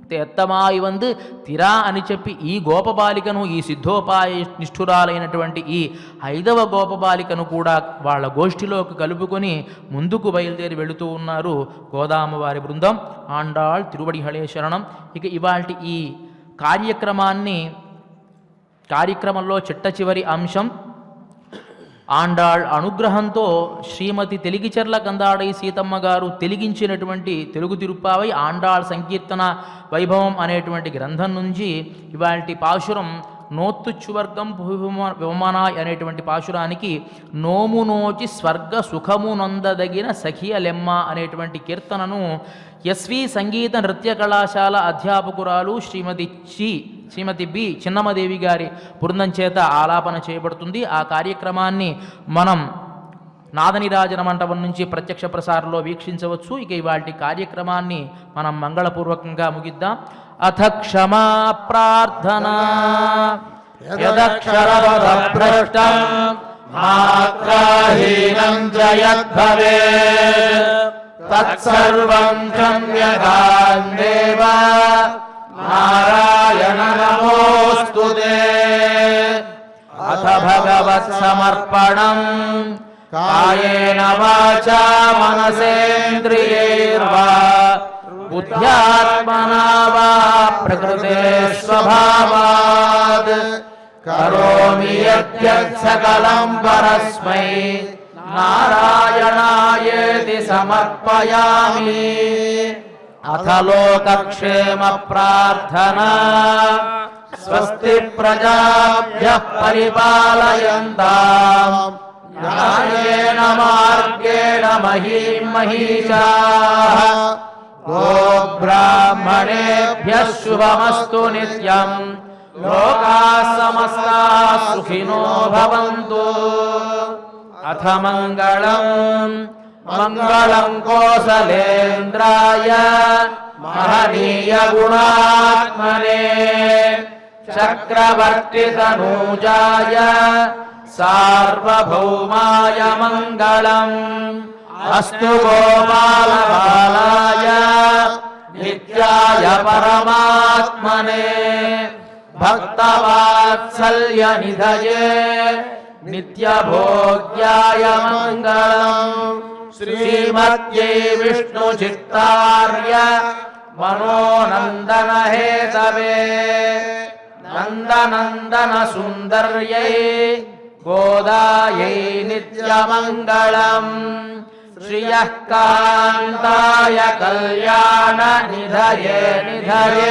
తెత్తమాయి వందు తిరా అని చెప్పి ఈ గోపబాలికను, ఈ సిద్ధోపాయ నిష్ఠురాలైనటువంటి ఈ 5వ గోపబాలికను కూడా వాళ్ళ గోష్ఠిలోకి కలుపుకొని ముందుకు బయలుదేరి వెళుతూ ఉన్నారు గోదామవారి బృందం. ఆండాళ్ తిరువడిహళే శరణం. ఇక ఇవాల్టి ఈ కార్యక్రమంలో చిట్ట చివరి అంశం ఆండాళ్ అనుగ్రహంతో శ్రీమతి తెలిగిచెర్ల కందాడై సీతమ్మ గారు తెలిగించినటువంటి తెలుగు తిరుప్పావై ఆండాళ్ సంకీర్తన వైభవం అనేటువంటి గ్రంథం నుంచి ఇవాల్టి పాశురం నోత్తుచ్చువర్గం విమనాయ్ అనేటువంటి పాశురానికి నోము నోచి స్వర్గ సుఖము నొందదగిన సఖియలెమ్మ అనేటువంటి కీర్తనను ఎస్వి సంగీత నృత్య కళాశాల అధ్యాపకురాలు శ్రీమతి బి చిన్నమ్మదేవి గారి బృందం చేత ఆలాపన చేయబడుతుంది. ఆ కార్యక్రమాన్ని మనం నాదనిరాజన మంటపం నుంచి ప్రత్యక్ష ప్రసారంలో వీక్షించవచ్చు. ఇక ఇవాల్టి కార్యక్రమాన్ని మనం మంగళపూర్వకంగా ముగిద్దాం. అథ క్షమా ప్రార్థనా యదక్షరపదభ్రష్టం మాత్రాహీనం చ యద్భవేత్ తత్సర్వం క్షమ్యతాం దేవ నారాయణ నమోస్తుతే. అథ భగవత్ సమర్పణం కాయేన వాచా మనసేంద్రియైర్వా బుద్ధ్యాత్మనా వా ప్రకృతే స్వభావాత్ కరోమి యద్యత్ సకలం పరస్మై నారాయణాయేతి సమర్పయామి. అథ లోకక్షేమ ప్రార్థనా స్వస్తి ప్రజాభ్యః పరిపాలయంతాం న్యాయేన మార్గేణ మహీం మహీషాః గోబ్రాహ్మణేభ్యః శుభమస్తు నిత్యం. లోకాః సమస్తాః సుఖినో భవంతు. అథ మంగళం కోసలేంద్రాయ మహనీయ గుణాత్మనే చక్రవర్తి తనూజాయ సార్వభౌమాయ మంగళం. అస్తు గోపాలబాలాయ నిత్యాయ పరమాత్మనే భక్తవాత్సల్య నిధయే నిత్యభోగ్యాయ మంగళం. శ్రీమత్యై విష్ణు చిత్తార్య మనోనందన హేతవే నందనందన సుందర్యై గోదాయై నిత్యమంగళం శ్రియః కాంతాయ కళ్యాణ నిధయే నిధయేర్థినాం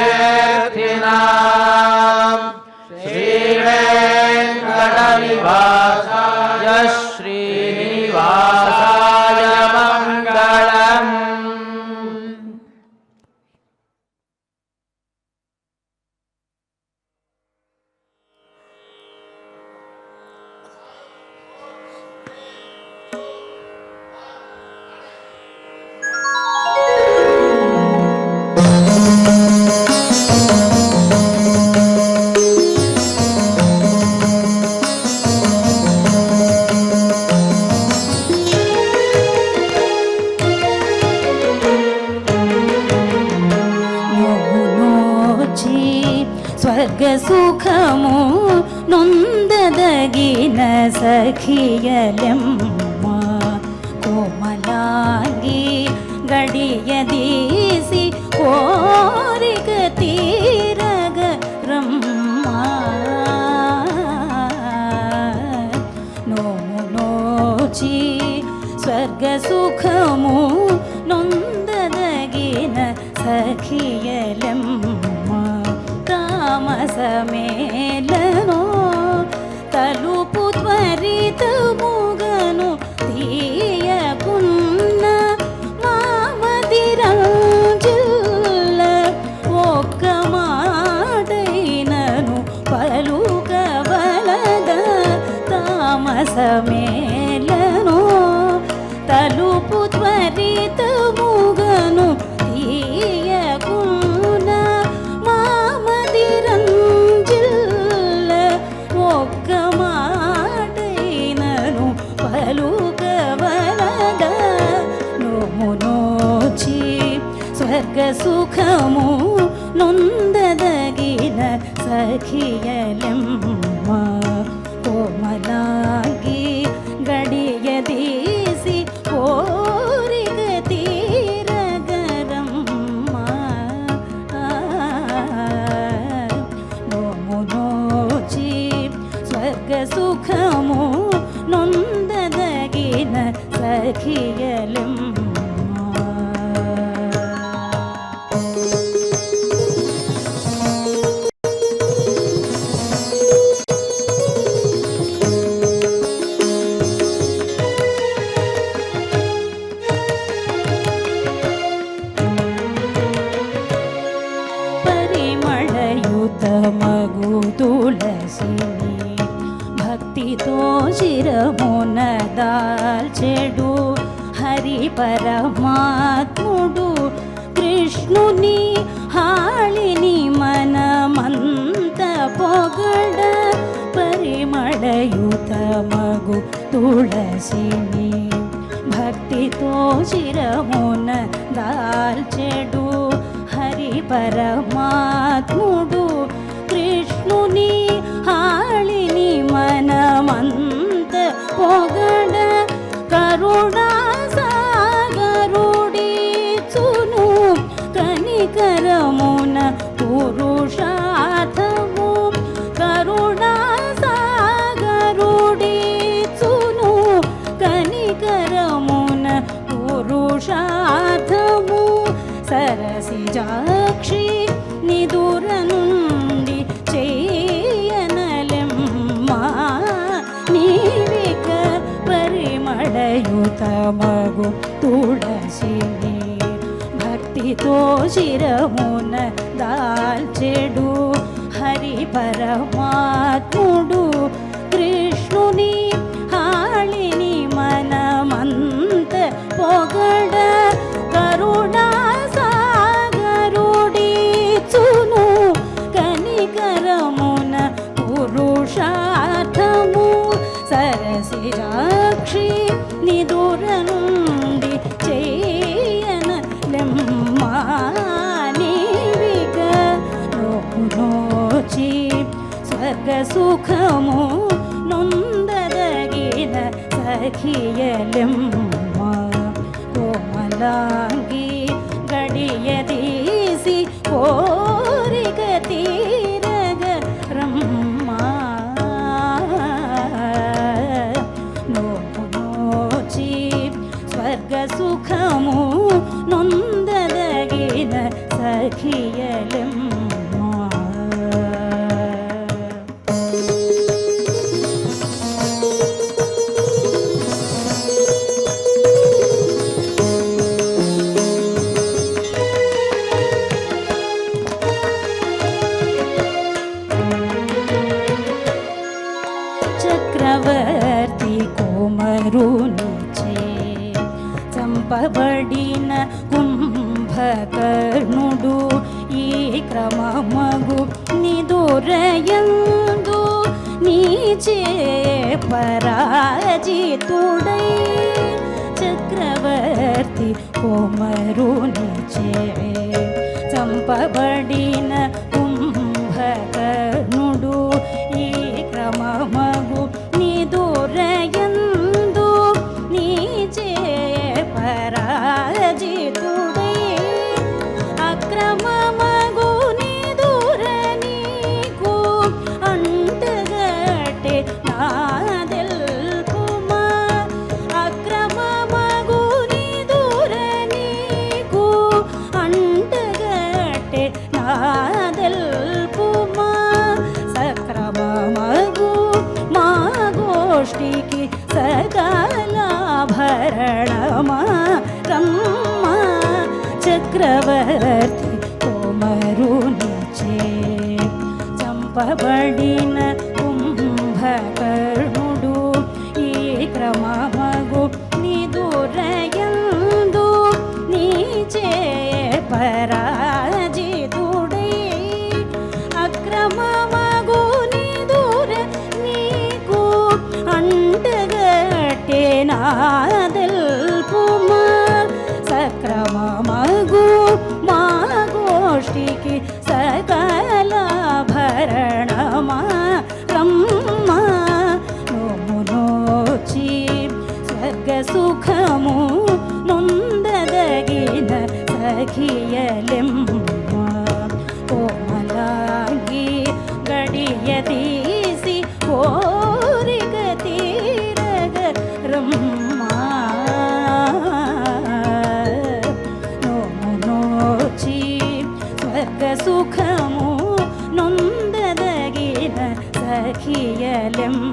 శ్రీవేంకటనివాసాయ శ్రీనివాసాయ మంగళం. స్వర్గసుఖము నొందదగిన సఖియలెమ్మ కోమలాంగి గడియదీసి కోరిక తీరగ రమ్మ నోము నోచి స్వర్గసుఖము నొందదగిన సఖియలెమ్మ సమేలను తలుపు త్వరితముగను తీయకున్న మామదిరంజుల్ల ఒక్క మాటైనను పలుకవలద తామసమేలను తలుపు త్వరితముగను తీయకున్న ఒక్క మాటైనను పలుకవలద నోము నోచి స్వర్గసుఖము నొందదగిన సఖియలెమ్మ కోమలాంగి గడియదీసి కోరిక తీరగరమ్మ నోము నోచి స్వర్గసుఖము నొందదగిన సఖియలెమ్మ. పరిమళయుతమగు తులసిని భక్తితో శిరమున దాల్చెడు హరి పరమాత్ముడు కృష్ణుని హాళిని మనమంత పొగడ పరిమళయుతమగు తులసిని భక్తితో శిరమున దాల్చెడు హరి పరమాత్ముడు కృష్ణుని హాళిని మనమంత పొగడ కరుణా సాగరుడిచును కనికరమున పురుషార్థము కరుణా సాగరుడిచును కనికరమున పురుషార్థము సరసిజాక్షి నిదుర నుండి చేయనలెమ్మ నీవిక పరిమళయుతమగు తులసిని భక్తితో శిరమున దాల్చెడు హరి పరమాత్ముడు కృష్ణుని హాళిని మనమంత పొగడ కరుణా సాగరుడిచును కనికరమున పురుషార్థము సరసిజాక్షి నిదుర నుండి చేయనలెమ్మ నీవిక నోచి స్వర్గసుఖము నొందదగిన సఖియలెమ్మ కోమలాంగి గడియదీసి కోరిక తీరగ కొమరునిచే చంపబడిన కుంభకర్ణుడు ఈ క్రమమగు నిదురయందు నీచే పరాజితుడై చక్రవర్తి కొమరునిచే చంపబడిన కుంభకర్ణుడు ఈ క్రమమగు నిదురయందు నీచే పరాజితుడై అక్రమమగు నిదుర నీకు అంటగటే నాదెల్పుమా అక్రమమగు నిదుర నీకు అంటగటే నాదెల్పుమా సక్రమమగు మా గోష్ఠికి సకలాభరణమా రమ్మ చక్రవర్తి కొమరునిచే చంపబడిన కుంభకర్ణుడు ఈ క్రమమగు నిదురయందు నీచే పరాజితుడై అక్రమమగు నిదుర నీకు అంటగట్టే నాదెల్పుమా సక్రమమగు మా గోష్ఠికి సకలాభరణమా రమ్మ నోమునోచి స్వర్గ సుఖము నొందదగిన సఖియలెమ్మ కోమలాంగి గడియ తీసి కోరిక తీరగ రమ్మా నోమునోచి స్వర్గ సుఖము నొందదగిన సఖియలెమ్మ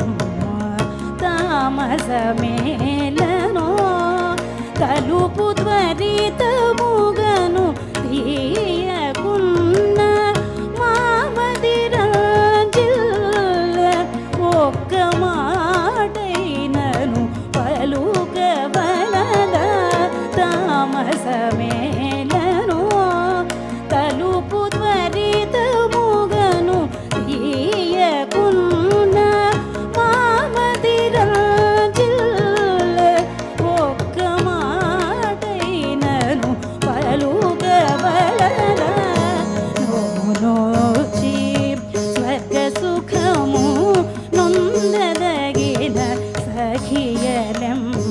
తామసమేలనో తలుపు త్వరితముగను తీయకున్న మామదిరాజిల్ల ఒక్క మాటైనను పలుకవలదా తామసమేలనో తలుపు త్వరితముగను తీయకున్న మామదిరాజిల్ల ఒక్క మాటైనను పలుకవలదా నోమునోచి స్వర్గ సుఖము నొందదగిన సఖియలెమ్మ